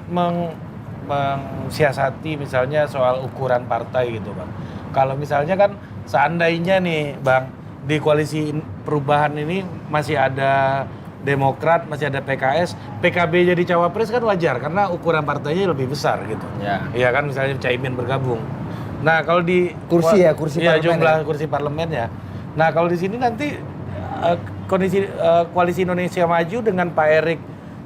mensiasati misalnya soal ukuran partai gitu, Bang? Kalau misalnya kan seandainya nih, Bang, di koalisi perubahan ini masih ada Demokrat, masih ada PKS, PKB jadi cawapres kan wajar karena ukuran partainya lebih besar gitu. Ya. Iya kan, misalnya Caimin bergabung. Nah, kalau di Kursi ya, kursi iya, parlemen jumlah ya. kursi parlemen ya. Nah, kalau di sini nanti kondisi koalisi Indonesia Maju dengan Pak Erik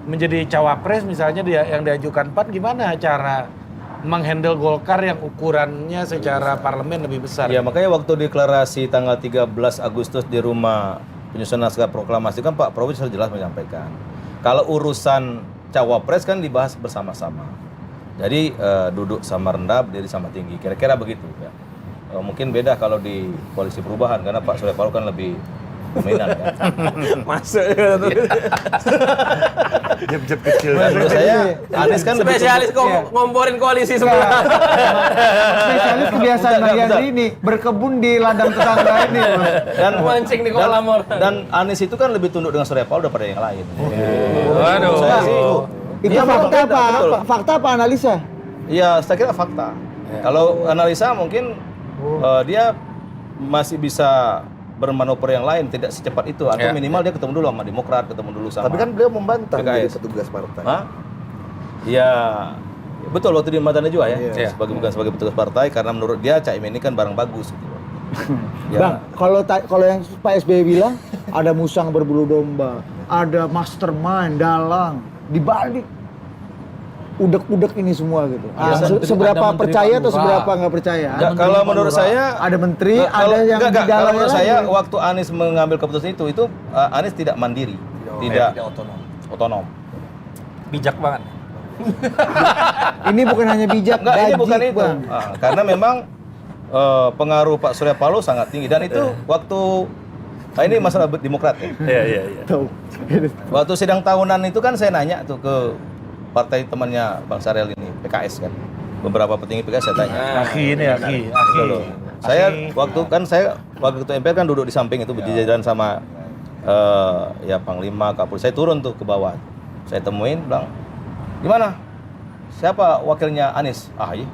menjadi cawapres misalnya yang diajukan PAN, gimana cara menghandle Golkar yang ukurannya secara parlemen lebih besar? Ya makanya waktu deklarasi tanggal 13 Agustus di rumah penyusunan naskah proklamasi kan Pak Prabowo sudah jelas menyampaikan kalau urusan cawapres kan dibahas bersama-sama. Jadi duduk sama rendah, berdiri sama tinggi. Kira-kira begitu ya. Mungkin beda kalau di koalisi perubahan karena Pak Surya Paloh kan lebih dominan ya. Masuk. Jeb-jeb kecil. Menurut saya Anies kan lebih Spesialis ngomporin koalisi semua. Spesialis kebiasaan Bentar, bagian bentar. ini berkebun di ladang tetangga ini. Bos. dan Mancing di kolam orang. dan Anies itu kan lebih tunduk dengan Surya Paloh daripada yang lain. Waduh. Saya sih, Itu iya, memang fakta beda, apa? betul. Fakta apa analisa? Ya, saya kira fakta. Kalau analisa mungkin dia masih bisa bermanuver yang lain, tidak secepat itu. Atau Ya. minimal dia ketemu dulu sama Demokrat, ketemu dulu sama. Tapi kan beliau membantah menjadi PKS. petugas partai. Hah? Ya, betul waktu di mantannya juga ya. Iya. Bukan sebagai petugas partai karena menurut dia Caimin ini kan barang bagus gitu. Bang, kalau yang Pak SBY bilang ada musang berbulu domba, ada mastermind, dalang, dibalik udek-udek ini semua gitu. Seberapa ada menteri percaya Pak atau Lurah. seberapa nggak percaya? Nggak, kalau menurut saya Ada menteri, Nah, kalau- ada yang enggak, di kalau dalamnya menurut lagi. saya waktu Anies mengambil keputusan itu Anies tidak mandiri, tidak otonom. Bijak banget. Ini bukan hanya bijak, Enggak, ini gajik, bukan itu. Bang. Karena memang pengaruh Pak Surya Paloh sangat tinggi dan itu waktu ini masalah Demokrat ya. Iya. Tahu. Waktu sidang tahunan itu kan saya nanya tuh ke partai temannya Bang Sarel ini, PKS kan. Beberapa petinggi PKS saya tanya. Aki ini, Aki. Gitu loh. Saya waktu ketua MPR kan duduk di samping itu berjajaran sama ya Panglima, Kapolri. Saya turun tuh ke bawah. Saya temuin, bilang, gimana? Siapa wakilnya Anies? AHY.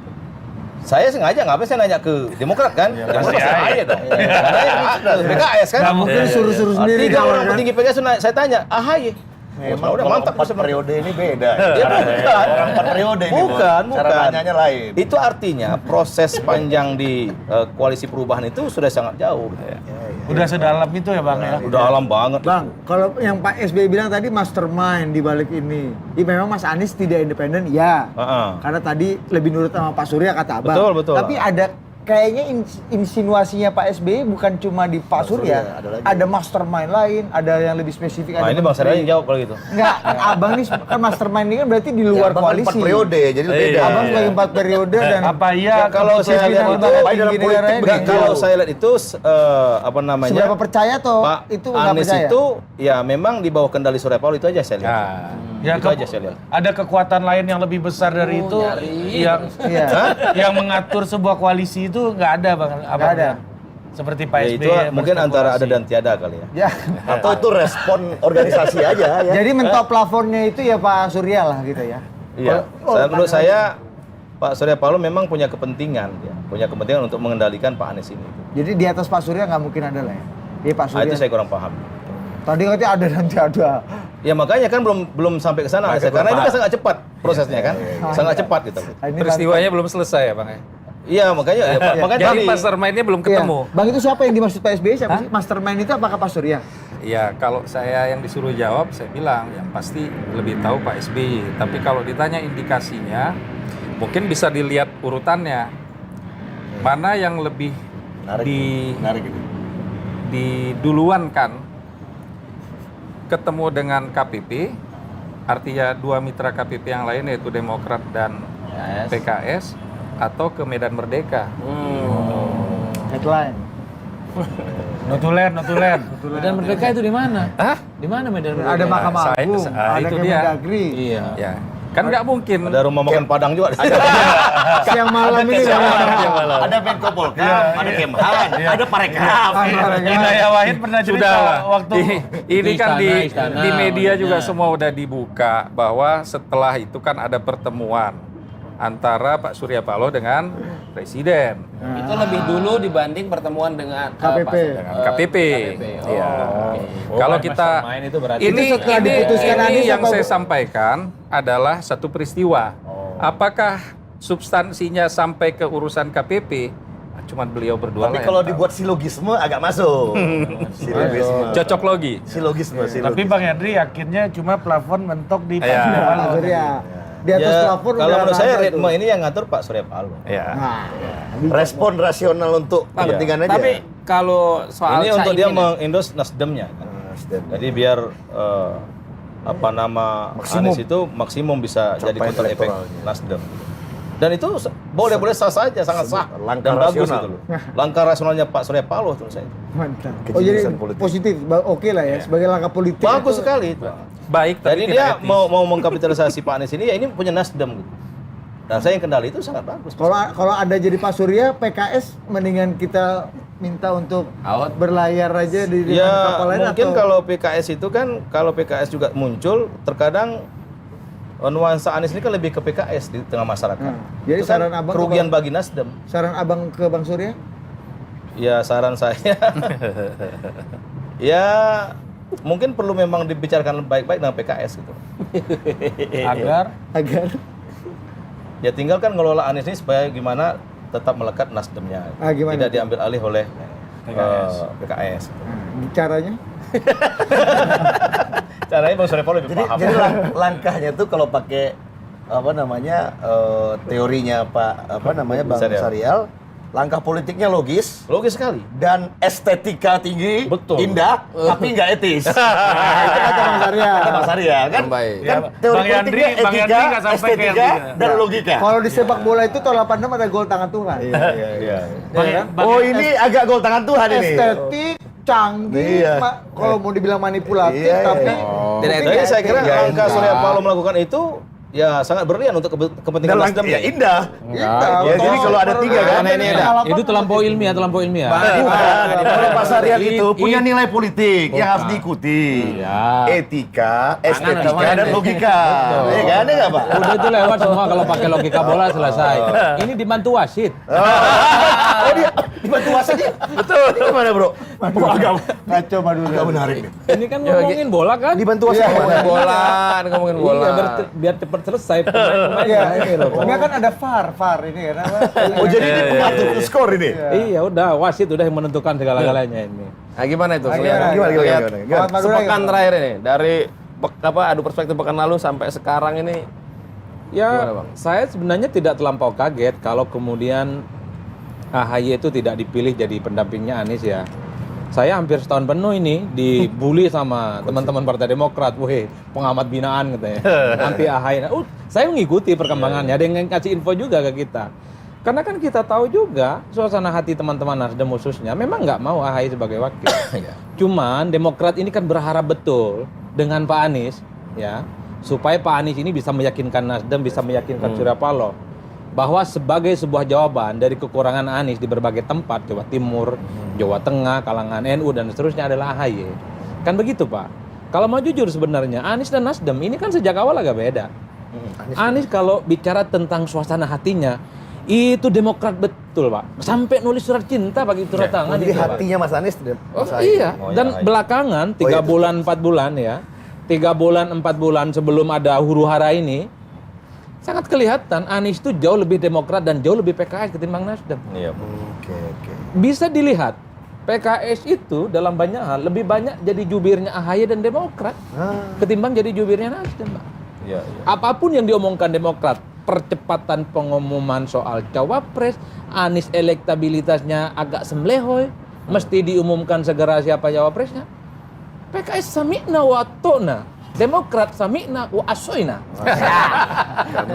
Saya sengaja ngapain saya nanya ke Demokrat kan? Demokrat pasti AHY dong. Karena PKS kan. Nggak mungkin suruh-suruh sendiri. Tiga kawan, orang kan? petinggi PKS saya tanya, AHY. Memang udah mantap. 4 periode ini beda. Ya, bukan. Orang 4 periode ini. Bukan, Bos. Cara bukan. nanyanya lain. Itu artinya proses panjang di koalisi perubahan itu sudah sangat jauh. Gitu ya. Udah sedalam itu ya, Bang ya. Udah alam banget. Bang, kalau yang Pak SBY bilang tadi mastermind di balik ini. Ya memang Mas Anies tidak independen, ya. Heeh. Karena tadi lebih nurut sama Pak Surya kata Abang. Betul. Tapi ada kayaknya insinuasinya Pak SBY bukan cuma di Pak Surya. ada lagi. Ada mastermind lain, ada yang lebih spesifik. Nah ada ini Bang menteri. Sarel yang jawab kalau gitu. Enggak, Abang nih kan mastermind ini kan berarti di luar Abang kan koalisi. 4 periode, jadi beda. Abang sebagai 4 periode dan Apa iya Ya, kalau saya lihat pimpinan itu, lembaga dalam tinggi politik negara ini. Enggak, kalau saya lihat itu apa namanya? Seberapa percaya atau Pak itu nggak Anies percaya? itu ya memang di bawah kendali Surya Paloh itu aja saya lihat. Ya, Itu aja saya lihat. ada kekuatan lain yang lebih besar dari itu yang Iya. yang mengatur sebuah koalisi itu nggak ada, Bang. Nggak ada. Seperti Pak Ya, SBY. itu mungkin antara ada dan tiada kali ya. Ya. Atau itu respon organisasi aja ya. Jadi mentok plafonnya itu ya Pak Surya lah gitu ya. Iya. Menurut saya Pak Surya Paloh memang punya kepentingan, ya. Punya kepentingan untuk mengendalikan Pak Anies ini. Jadi di atas Pak Surya nggak mungkin ada lah ya. Iya Pak Nah, Surya. itu saya kurang paham. Tadi katanya ada dan ada. Ya makanya kan belum sampai ke sana karena ini kan sangat cepat prosesnya kan. Sangat cepat gitu. Nah, ini Peristiwanya belum selesai ya Bang ya. Iya, makanya makanya Jadi tadi mastermind-nya belum Iya. ketemu. Bang itu siapa yang dimaksud Pak SBY? Siapa sih? Mastermind itu apakah Pak Surya? Ya kalau saya yang disuruh jawab, saya bilang yang pasti lebih tahu Pak SBY. Tapi kalau ditanya indikasinya, mungkin bisa dilihat urutannya. Mana yang lebih Menarik ini. diduluankan ketemu dengan KPP Artinya dua mitra KPP yang lain yaitu Demokrat dan PKS atau ke Medan Merdeka. Headline. Notulen. Medan Merdeka itu di mana? Hah? Di mana Medan Merdeka? Ada Mahkamah Saya- Agung, saya- ada itu dia. Kemendagri. Iya. Ya, kan nggak mungkin. Ada rumah makan Padang juga. Siang malam ini Ada Menko Polkam, ada Kemhan, ada Parekraf. Hidayah Wahid pernah cerita Sudah lah. waktu Ini kan Istana, di media juga makanya. semua udah dibuka bahwa setelah itu kan ada pertemuan antara Pak Surya Paloh dengan Presiden, Itu lebih dulu dibanding pertemuan dengan KPP. dengan KPP. Iya. Oh, Kalau main kita mastermind itu berarti. ini setelah diputuskan Anies yang apa- saya sampaikan adalah satu peristiwa. Apakah substansinya sampai ke urusan KPP? Cuman beliau berdua Tapi lah kalau yang tahu. dibuat silogisme agak masuk. Silogisme. Cocok logi. Silogisme. Tapi Bang Yandri yakinnya cuma plafon mentok di Iya. Surya Pak Paloh. Surya. Di atas Ya, plafon kalau udah menurut saya ada ritme tuh. ini yang ngatur Pak Surya Paloh. Ya. Nah, Respon rasional untuk kepentingan aja. Tapi kalau soal Ini untuk dia Caimin, mengendorse Nasdemnya kan. Jadi biar Maksimum. Anies itu maksimum bisa jadi Capaian counter efek elektoralnya. Nasdem. Dan itu boleh-boleh sah saja, sangat sah Langkah dan bagus rasional. itu loh. Langkah rasionalnya Pak Surya Paloh menurut saya. mantap. Oh jadi Kejeniusan politik. positif, oke lah ya sebagai langkah politik. Bagus itu- sekali itu. Baik, tapi Jadi tidak dia etis. mau mengkapitalisasi Pak Anies ini ya ini punya Nasdem gitu. Dan saya yang kendali itu sangat bagus. Kalau ada jadi Pak Surya, PKS mendingan kita minta untuk Out. berlayar aja di dengan Ya kapal lain mungkin atau kalau PKS itu kan kalau PKS juga muncul terkadang nuansa Anies ini kan lebih ke PKS di tengah masyarakat. Jadi Itu kan saran abang kerugian apa? bagi Nasdem. saran abang ke Bang Surya? Ya saran saya ya mungkin perlu memang dibicarakan baik-baik dengan PKS gitu. Agar Agar Ya tinggal kan ngelola Anies ini supaya gimana tetap melekat Nasdemnya. Gimana Tidak tuh? diambil alih oleh PKS. caranya? Caranya Bang Surya Paloh lebih Jadi, paham. jadi langkahnya tuh kalau pakai apa namanya teorinya Bang Syarial. Syarial, langkah politiknya logis Logis sekali. dan estetika tinggi, Betul. indah, tapi nggak etis. Itu kata Bang Surya. Kata Bang Syarial kan, Baik. kan Ya, teori Bang Yandri- politiknya Bang Yandri etika, nggak sampai ke estetika, Yandri. dan logika. Kalau di sepak bola itu tahun 86 ada gol tangan Tuhan. Iya. Oh ini agak gol tangan Tuhan ini. Estetik, canggih, Iya. kalau mau dibilang manipulatif, Iya, iya. tapi Tidak Jadi saya kira Iya, langkah indah. Surya Paloh melakukan itu ya sangat berlian untuk kepentingan Dan Nasdem. ya indah. Ya, jadi kalau ada tiga kan, ini ada. Itu terlampau ilmiah. Kalau Pak Syarial itu punya nilai politik yang harus diikuti. Iya. Etika, ada estetika, mana dan nih? logika. Iya kan, ada nggak Pak? Udah itu lewat semua kalau pakai logika bola selesai. Ini dibantu wasit. Oh dia dibantu wasit dia. Betul. Ini gimana bro? ngaco Madura. Agak menarik nih. Ini kan ngomongin bola kan? Dibantu wasit ngomongin gimana? bola, ngomongin bola. Iya, biar cepat selesai pemain-pemain. Iya, ini loh. enggak kan ada VAR ini kan apa? Oh jadi ini pengatur skor ini? Iya, udah wasit udah yang menentukan segala-galanya ini. Nah, gimana itu? Gimana? Muhammad Madura Sepekan gimana? terakhir ini dari adu perspektif pekan lalu sampai sekarang ini Ya, Gimana, Bang? saya sebenarnya tidak terlampau kaget kalau kemudian AHY itu tidak dipilih jadi pendampingnya Anies ya. Saya hampir setahun penuh ini dibully sama teman-teman Partai Demokrat. Wih, pengamat binaan katanya. Anti AHY. Saya mengikuti perkembangannya. Ada yang ngasih info juga ke kita. Karena kan kita tahu juga suasana hati teman-teman Nasdem khususnya memang nggak mau AHY sebagai wakil. Cuman Demokrat ini kan berharap betul dengan Pak Anies ya, supaya Pak Anies ini bisa meyakinkan Nasdem, bisa meyakinkan Surya Paloh bahwa sebagai sebuah jawaban dari kekurangan Anies di berbagai tempat, Jawa Timur, Jawa Tengah, kalangan NU dan seterusnya adalah AHY. Kan begitu, Pak. Kalau mau jujur sebenarnya Anies dan Nasdem ini kan sejak awal agak beda. Anies kalau bicara tentang suasana hatinya itu Demokrat betul, Pak. Sampai nulis surat cinta bagi turut tangan Jadi itu, Pak. hatinya Mas Anies dan Oh, Mas Ahy. iya, Oh, dan iya. belakangan 3 bulan 4 bulan ya, 3 bulan 4 bulan sebelum ada huru hara ini, sangat kelihatan Anies itu jauh lebih Demokrat dan jauh lebih PKS ketimbang Nasdem. Iya. Oke. Bisa dilihat PKS itu dalam banyak hal lebih banyak jadi jubirnya AHY dan Demokrat ketimbang jadi jubirnya Nasdem, Pak. Iya. Apapun yang diomongkan Demokrat, percepatan pengumuman soal cawapres, Anies elektabilitasnya agak semblehoy, mesti diumumkan segera siapa cawapresnya. PKS sami'na wa ta'na. Demokrat sami'na wa asoina.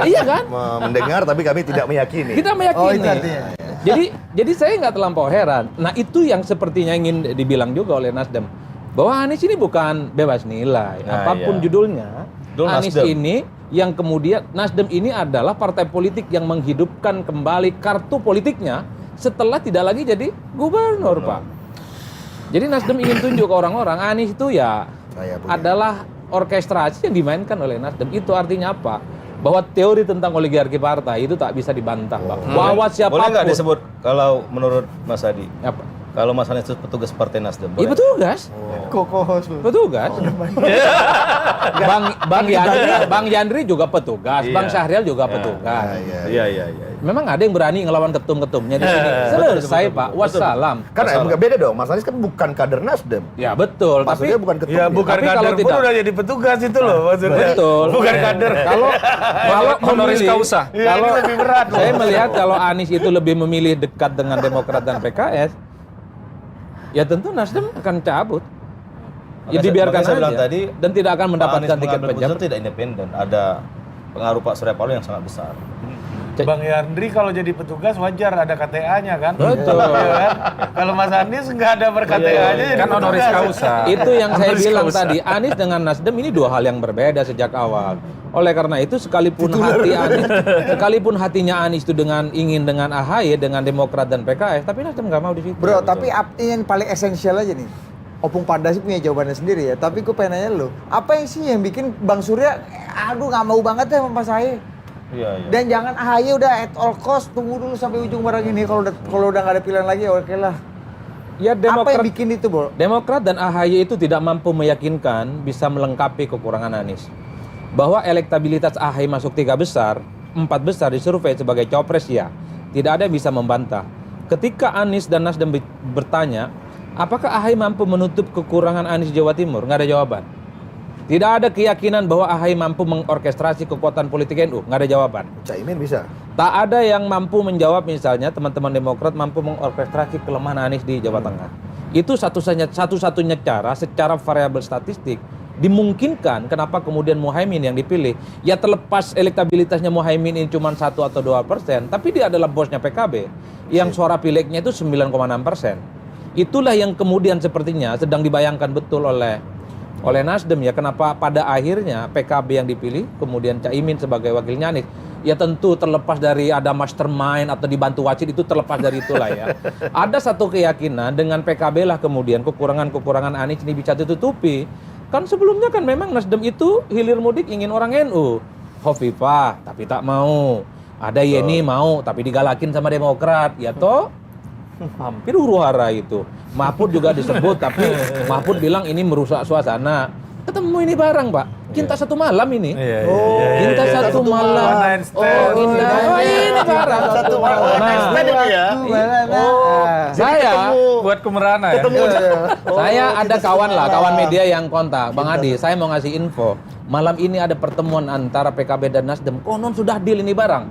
Iya kan? Mendengar tapi kami tidak meyakini. Kita Oh, meyakini. itu artinya. Jadi saya nggak terlampau heran. Nah itu yang sepertinya ingin dibilang juga oleh Nasdem, bahwa Anies ini bukan bebas nilai, Nah, apapun iya. judulnya. Judul Anies Nasdem. ini yang kemudian Nasdem ini adalah partai politik yang menghidupkan kembali kartu politiknya setelah tidak lagi jadi gubernur, Pak. Jadi Nasdem ingin tunjuk ke orang-orang Anies itu ya Saya punya. adalah orkestrasi yang dimainkan oleh Nasdem. Itu artinya apa? Bahwa teori tentang oligarki partai itu tak bisa dibantah, Pak. Bahwa siapapun. Boleh nggak disebut kalau menurut Mas Adi? Apa? Kalau Mas Anies itu petugas Partai Nasdem. Iya boleh? petugas. Kokos. Petugas. Bang Yandri juga petugas, Iya. Bang Syahrial juga petugas. Iya. Memang ada yang berani ngelawan ketum-ketumnya di sini. Selesai, Pak. Wassalam. Kan emang beda dong, Mas Anies kan bukan kader Nasdem. Ya betul, Maksudnya tapi bukan ketum. Ya bukan Tapi kalau kader pun tidak- udah jadi petugas itu loh maksudnya. betul. Bukan kader. Kalau Honoris memilih- causa. Iya, kalau ini lebih berat loh. saya melihat kalau Anies itu lebih memilih dekat dengan Demokrat dan PKS, ya tentu Nasdem akan cabut. Ya Makanya dibiarkan makanya saya aja bilang tadi, dan tidak akan mendapatkan tiket penjabat pejabat. tidak independen. Ada pengaruh Pak Surya Paloh yang sangat besar. Bang Yandri kalau jadi petugas wajar ada KTA-nya kan? Betul. Iya kan? Kalau Mas Anies nggak ada ber-KTA-nya jadi Kan honoris petugas. causa. Itu yang saya Honoris bilang causa. tadi, Anies dengan Nasdem ini dua hal yang berbeda sejak awal. Oleh karena itu sekalipun hatinya Anies itu ingin dengan AHY, dengan Demokrat dan PKS, tapi Nasdem nggak mau di situ. Bro, tapi yang paling esensial aja nih. Opung Panda sih punya jawabannya sendiri ya, tapi gue pengen nanya lo, apa yang sih yang bikin Bang Surya, aduh nggak mau banget ya sama Mas AHY. Iya. Dan jangan AHY udah at all cost, tunggu dulu sampai ujung barang ini. Kalau udah nggak ada pilihan lagi, oke lah. Ya Apa yang bikin itu, Bro? Demokrat dan AHY itu tidak mampu meyakinkan bisa melengkapi kekurangan Anies. Bahwa elektabilitas AHY masuk 3 besar, 4 besar di survei sebagai cawapres ya, tidak ada yang bisa membantah. Ketika Anies dan Nasdem bertanya, apakah AHY mampu menutup kekurangan Anies Jawa Timur? Nggak ada jawaban. Tidak ada keyakinan bahwa AHY mampu mengorkestrasi kekuatan politik NU, nggak ada jawaban. Caimin bisa. Tak ada yang mampu menjawab misalnya teman-teman Demokrat mampu mengorkestrasi kelemahan Anies di Jawa Tengah. Itu satu-satunya cara secara variabel statistik dimungkinkan kenapa kemudian Muhaimin yang dipilih. Ya terlepas elektabilitasnya Muhaimin ini cuma 1 atau 2%, tapi dia adalah bosnya PKB yang suara pileknya itu 9,6%. Itulah yang kemudian sepertinya sedang dibayangkan betul oleh Nasdem ya, kenapa pada akhirnya PKB yang dipilih kemudian Caimin sebagai wakilnya Anies. Ya tentu terlepas dari ada mastermind atau dibantu wasit, itu terlepas dari itulah ya. Ada satu keyakinan dengan PKB lah kemudian kekurangan Anies ini bisa ditutupi. Kan sebelumnya kan memang Nasdem itu hilir mudik ingin orang NU. Hovifah tapi tak mau. Ada Yeni mau tapi digalakin sama Demokrat. Ya toh hampir huru-hara itu. Mahfud juga disebut tapi Mahfud bilang ini merusak suasana. Ketemu ini barang, Pak. Cinta satu malam ini. Cinta satu malam. One night stand. Oh, ini barang. Satu malam. Saya Buat Kumerana ya. saya ada kawan media yang kontak, Bang Adi, saya mau ngasih info. Malam ini ada pertemuan antara PKB dan Nasdem. Konon sudah deal ini barang.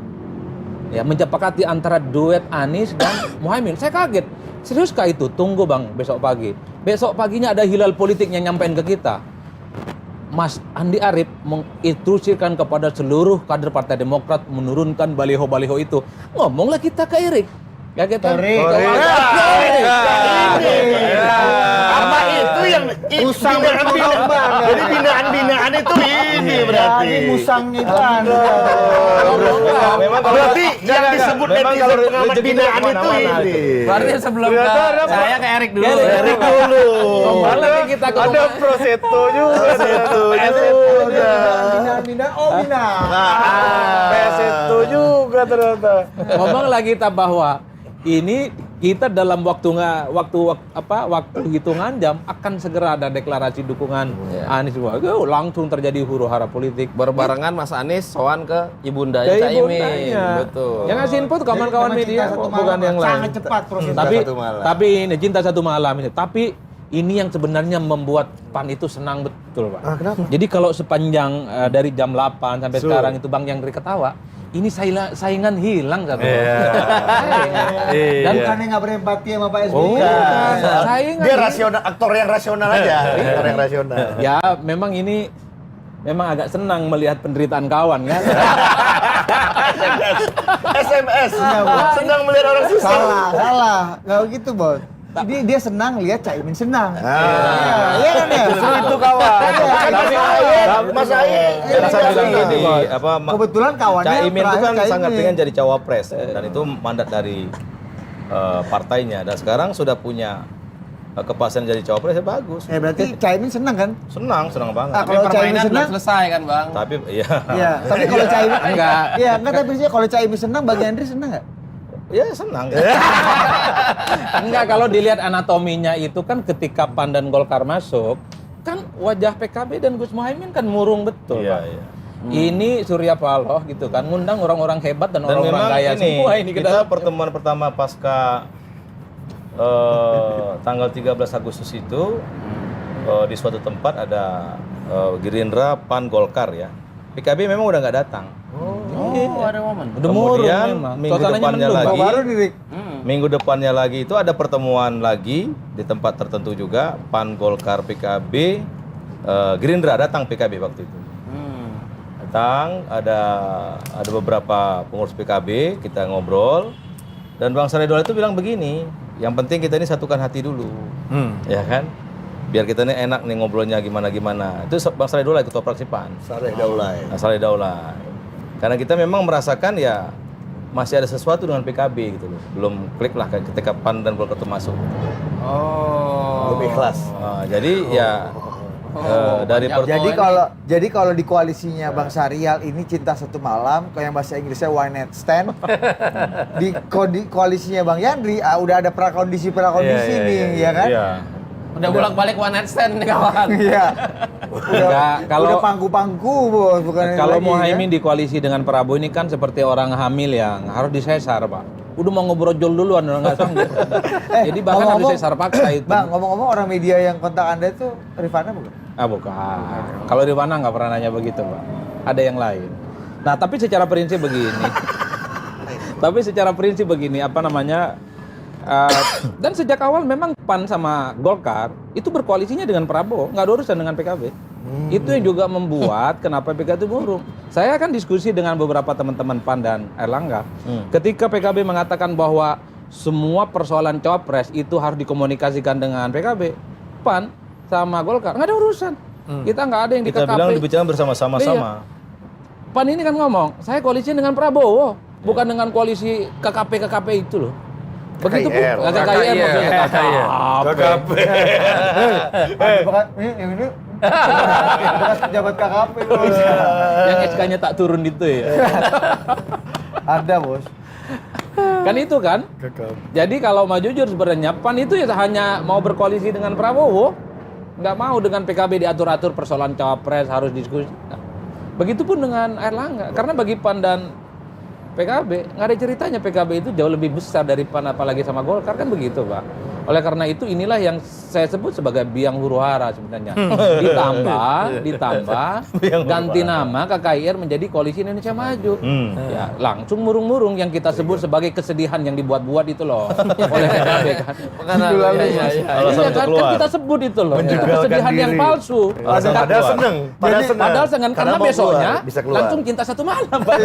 Ya, menyepakati antara duet Anies dan Muhaimin. Saya kaget. Seriuskah itu? Tunggu Bang, besok pagi. Besok paginya ada hilal politik yang nyampein ke kita. Mas Andi Arief menginstruksikan kepada seluruh kader Partai Demokrat menurunkan baliho-baliho itu. Ngomonglah kita ke Erik. Ya kita. Karena itu yang Musang binaan-binaan. Jadi binaan-binaan itu ini berarti. Ini musang itu Anda. Memang Berarti yang disebut memang netizen kalau pengamat rezeki binaan itu kemana-mana. ini. Berarti sebelum ke saya ke Erik dulu. Erik dulu. Kembali kita ke Ada rumah. proseto juga. Itu juga. Bina. Oh, Bina. Peseto juga ternyata. Ngomong lagi kita bahwa ini kita dalam waktu hitungan jam akan segera ada deklarasi dukungan Anies. Langsung terjadi huru-hara politik. Berbarengan Mas Anies soan ke ibundanya Dari Caimin. ibundanya. Betul. Yang ngasih input kawan-kawan Jadi media Cinta Satu bukan Malam, yang lain. sangat cepat proses. Tapi Satu Malam. tapi ini Cinta Satu Malam ini. Tapi ini yang sebenarnya membuat PAN itu senang betul, Pak. Kenapa? Jadi kalau sepanjang dari jam 8 sampai sekarang itu Bang Yandri ketawa, ini saingan hilang satu. Dan Bukannya nggak berempati sama Pak SBY. bukan, saingan. Dia rasional, aktor yang rasional aja. Aktor yang rasional. Ya memang ini memang agak senang melihat penderitaan kawan kan. SMS. Senang melihat orang susah. Salah. Nggak begitu, Bos. Dia senang lihat Caimin senang. Iya kan ya? Itu kawan. Mas Aye. Dan saya bilang gini, Kebetulan kawannya Caimin itu kan terakhir sangat Caimin. pengen jadi cawapres dan itu mandat dari partainya dan sekarang sudah punya kepastian jadi cawapres ya bagus. Berarti Caimin senang kan? Senang banget. Kalau Caimin Permainan senang, belum selesai kan bang? Tapi ya, iya. Tapi kalau Caimin Enggak. Iya, enggak tapi sih kalau Caimin senang, Bang Yandri senang nggak? ya senang. Enggak, kalau dilihat anatominya itu kan ketika PAN dan Golkar masuk, kan wajah PKB dan Gus Muhaimin kan murung betul, Iya, Pak. iya. Ini Surya Paloh gitu kan, ngundang orang-orang hebat dan Dan orang-orang memang kaya ini, semua ini kita pertemuan pertama pasca tanggal 13 Agustus itu di suatu tempat ada Gerindra, PAN, Golkar ya. PKB memang udah nggak datang. Oh, ada momen. Udah murung Kemudian memang. minggu Suasananya depannya mendung, Pak. lagi, Baru nih, Rik. minggu depannya lagi itu ada pertemuan lagi di tempat tertentu juga PAN, Golkar, PKB, Gerindra datang PKB waktu itu. Datang ada beberapa pengurus PKB, kita ngobrol dan Bang Saredola itu bilang begini, yang penting kita ini satukan hati dulu, ya kan? Biar kita ini enak nih ngobrolnya gimana. Itu Bang Saredola ketua fraksi PAN. Saleh Daulay. Saleh Daulay. Karena kita memang merasakan ya masih ada sesuatu dengan PKB gitu loh. Belum klik lah ketika PAN dan Golkar itu masuk. Belum ikhlas. Jadi ya dari pertemuan Jadi kalau di koalisinya Bang Syarial ini cinta satu malam, kalau yang bahasa Inggrisnya one night stand. di koalisinya Bang Yandri udah ada prakondisi nih, ya kan? Iya. Udah bolak-balik one night stand nih kawan. Iya. Enggak, Udah pangku-pangku, Bos, bukan Kalau lagi, Muhaimin di koalisi dengan Prabowo ini kan seperti orang hamil yang harus disesar, Pak. Udah mau ngobrol duluan, udah nggak sanggup. Jadi bahkan harus ngomong-ngomong, disesar paksa itu. Bang, ngomong-ngomong orang media yang kontak Anda itu Rifana bukan? Bukan. Kalau di mana nggak pernah nanya begitu, Pak. Ada yang lain. Nah, tapi secara prinsip begini. Apa namanya? Dan sejak awal memang PAN sama Golkar itu berkoalisinya dengan Prabowo, nggak ada urusan dengan PKB. Itu yang juga membuat kenapa PKB itu murung. Saya kan diskusi dengan beberapa teman-teman PAN dan Erlangga. Ketika PKB mengatakan bahwa semua persoalan cawapres itu harus dikomunikasikan dengan PKB, PAN sama Golkar nggak ada urusan. Kita nggak ada yang di kita KKP. bilang dibicarakan bersama-sama. Iya. PAN ini kan ngomong, saya koalisinya dengan Prabowo, bukan dengan koalisi KKP itu loh. Begitu pun KKIR. KKIR maksudnya. KKP. Yang ini bekas pejabat KKP, Bos. Yang SK-nya tak turun itu ya. Ada, Bos. Kan itu kan. Jadi kalau mau jujur sebenarnya PAN itu ya hanya mau berkoalisi dengan Prabowo, nggak mau dengan PKB diatur-atur persoalan cawapres harus diskusi. Nah, begitupun dengan Erlangga, karena bagi PAN dan PKB nggak ada ceritanya PKB itu jauh lebih besar dari PAN apalagi sama Golkar kan begitu, Pak. Oleh karena itu inilah yang saya sebut sebagai biang huru-hara sebenarnya. Ditambah ganti nama KKIR menjadi Koalisi Indonesia Maju. Ya, langsung murung-murung yang kita sebut sebagai kesedihan yang dibuat-buat itu loh oleh PKB kan. Iya kan kita sebut itu loh. Itu kesedihan yang palsu. Padahal seneng. Padahal seneng karena mau besoknya keluar, bisa keluar. langsung cinta satu malam, Pak.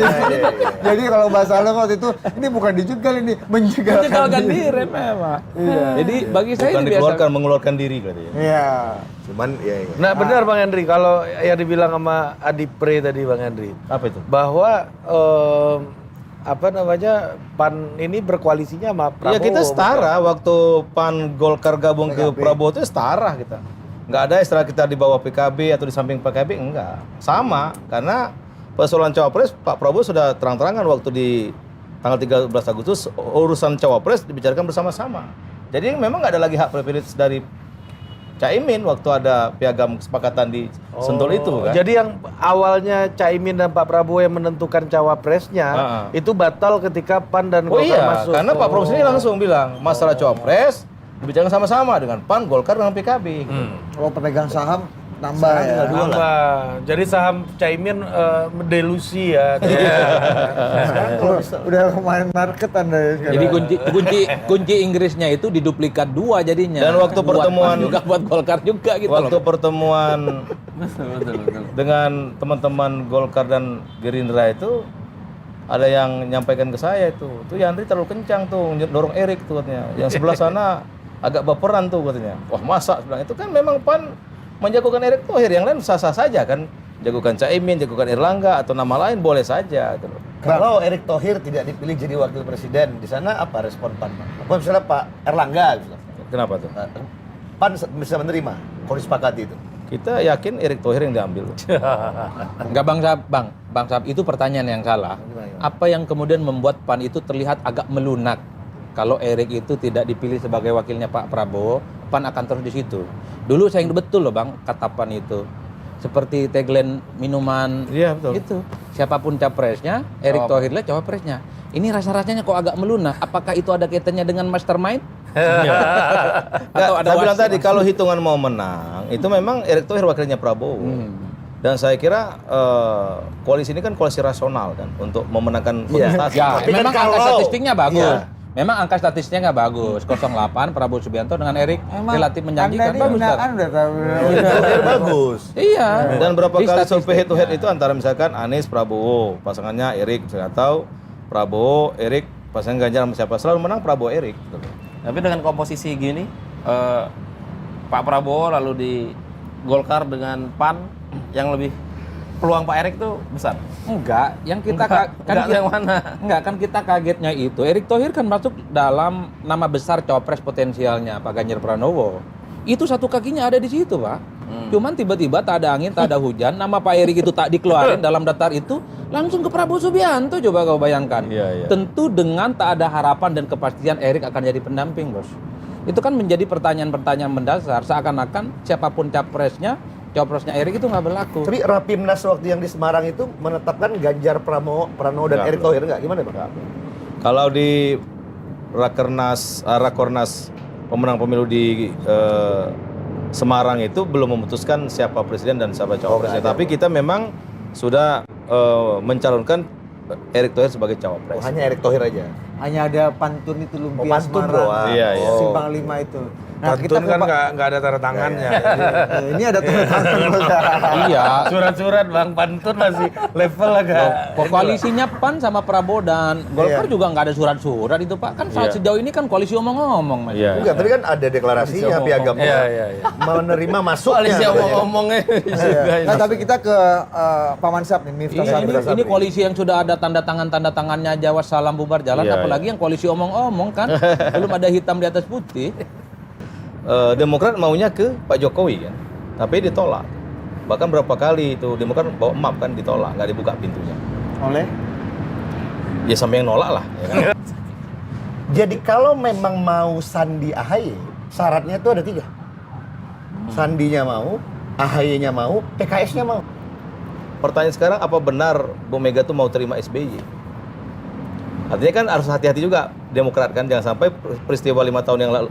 Jadi kalau bahasa lo waktu itu, ini bukan dijegal, ini menjegalkan Menjegalkan diri memang. Jadi bagi saya bukan itu biasa. dikeluarkan, mengeluarkan diri katanya. Iya. Cuman ya. Nah benar Bang Henry, kalau yang dibilang sama Adi Pre tadi Bang Henry, Apa itu? bahwa PAN ini berkoalisinya sama Prabowo. Ya kita setara waktu PAN Golkar gabung ke Prabowo itu setara kita. Nggak ada istilah kita di bawah PKB atau di samping PKB, enggak. Sama, karena persoalan cawapres Pak Prabowo sudah terang-terangan waktu di tanggal 13 Agustus urusan cawapres dibicarakan bersama-sama. Jadi memang nggak ada lagi hak privilege dari Caimin waktu ada piagam kesepakatan di Sentul itu kan. Jadi yang awalnya Caimin dan Pak Prabowo yang menentukan cawapresnya itu batal ketika PAN dan Golkar masuk. Karena Pak Prabowo sendiri langsung bilang masalah cawapres dibicarakan sama-sama dengan PAN, Golkar, dengan PKB. Kalau pemegang saham nambah ya. tinggal 2 lah. Nambah. Jadi saham Caimin delusi ya. Udah main market Anda ya sekarang. Jadi kunci Inggrisnya itu diduplikat 2 jadinya. Dan waktu Buat pertemuan- PAN juga buat Golkar juga gitu Waktu loh. pertemuan dengan teman-teman Golkar dan Gerindra itu ada yang nyampaikan ke saya itu Yandri terlalu kencang tuh dorong Erik tuh katanya. Yang sebelah sana agak baperan tuh katanya. Wah masa bilang itu kan memang PAN menjagokan Erick Thohir, yang lain sah-sah saja kan. Jagokan Caimin, jagokan Erlangga atau nama lain boleh saja gitu loh. Kalau Erick Thohir tidak dipilih jadi wakil presiden, di sana apa respon PAN? Apa misalnya Pak Erlangga misalnya. Kenapa tuh? PAN bisa menerima kalau disepakati itu. Kita yakin Erick Thohir yang diambil. Enggak Bang Sab, itu pertanyaan yang salah. Apa yang kemudian membuat PAN itu terlihat agak melunak? Kalau Erik itu tidak dipilih sebagai wakilnya Pak Prabowo, PAN akan terus di situ. Dulu saya ingat betul loh Bang, kata PAN itu. Seperti tagline minuman Iya, betul. itu. Siapapun capresnya, Erick Thohir lah cawapresnya. Ini rasa-rasanya kok agak melunak. Apakah itu ada kaitannya dengan mastermind? Atau ada Saya bilang wasit? tadi kalau hitungan mau menang, itu memang Erick Thohir wakilnya Prabowo. Dan saya kira koalisi ini kan koalisi rasional kan untuk memenangkan kontestasi. Ya, Tapi kan memang angka kalau- statistiknya bagus. Iya. Memang angka statistiknya nggak bagus. 08 Prabowo Subianto dengan Erik relatif menjanjikan. Anda ini Bagus, Tar. kan udah tahu. Thohir bagus. Iya. Dan berapa Di kali statistik. survei head to head itu antara misalkan Anies Prabowo, pasangannya Erik, atau Prabowo Erik, pasangan Ganjar sama siapa selalu menang Prabowo Erik. Tapi dengan komposisi gini, Pak Prabowo lalu di Golkar dengan PAN yang lebih peluang Pak Erik tuh besar. Enggak, yang kita Enggak yang mana? Enggak, kan kita kagetnya itu Erick Thohir kan masuk dalam nama besar cawapres potensialnya Pak Ganjar Pranowo. Itu satu kakinya ada di situ, Pak. Cuman tiba-tiba tak ada angin, tak ada hujan, nama Pak Erik itu tak dikeluarin dalam daftar itu, langsung ke Prabowo Subianto, coba kau bayangkan. Iya. Tentu dengan tak ada harapan dan kepastian Erik akan jadi pendamping, Bos. Itu kan menjadi pertanyaan-pertanyaan mendasar, seakan-akan siapapun capresnya Erik itu nggak berlaku. Tapi Rapimnas waktu yang di Semarang itu menetapkan Ganjar Pranowo dan Enggak, Erick Thohir enggak? Gimana Bang? Kalau di Rakornas pemenang pemilu di Semarang itu belum memutuskan siapa presiden dan siapa cawapresnya. Tapi kita memang sudah mencalonkan Erick Thohir sebagai cawapres. Hanya Erick Thohir aja. Hanya ada pantun itu lumpia Pantun Semarang. doang. Iya, iya. Simpang 5 itu. Pantun kan nggak ada tanda tangannya. Ini ada tanda tangan. Iya. Surat-surat Bang Pantun masih level agak. Koalisinya PAN sama Prabowo dan Golkar juga nggak ada surat-surat itu Pak. Kan Iya. sejauh ini kan koalisi omong-omong, Mas. Iya. Enggak, tapi kan ada deklarasinya piagam menerima masuknya. Koalisi omong-omongnya juga. Nah, tapi kita ke Pak Mansap nih, Miftah Iya, Sabri. ini koalisi yang sudah ada tanda tangannya Jawa salam bubar jalan, Iya, apalagi yang koalisi omong-omong kan belum ada hitam di atas putih. Demokrat maunya ke Pak Jokowi kan, tapi ditolak. Bahkan berapa kali itu Demokrat bawa map kan ditolak, nggak dibuka pintunya. Oleh Ya sampai yang nolak lah. Ya kan? Jadi kalau memang mau Sandi AHY, syaratnya itu ada 3. Sandinya mau, AHY-nya mau, PKS-nya mau. Pertanyaan sekarang, apa benar Bu Mega tuh mau terima SBY? Artinya kan harus hati-hati juga Demokrat kan, jangan sampai peristiwa 5 tahun yang lalu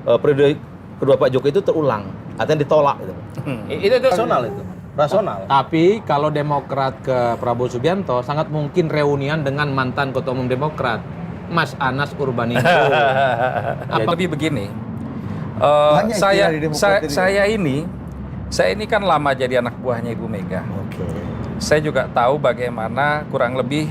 periode kedua Pak Jokowi itu terulang, artinya ditolak gitu. Itu rasional itu. Rasional. Tapi kalau Demokrat ke Prabowo Subianto sangat mungkin reunian dengan mantan Ketua Umum Demokrat, Mas Anas Urbaningrum. Lebih begini, Banyak istilah di Demokrat ini. saya ini kan lama jadi anak buahnya Ibu Mega. Oke. Saya juga tahu bagaimana kurang lebih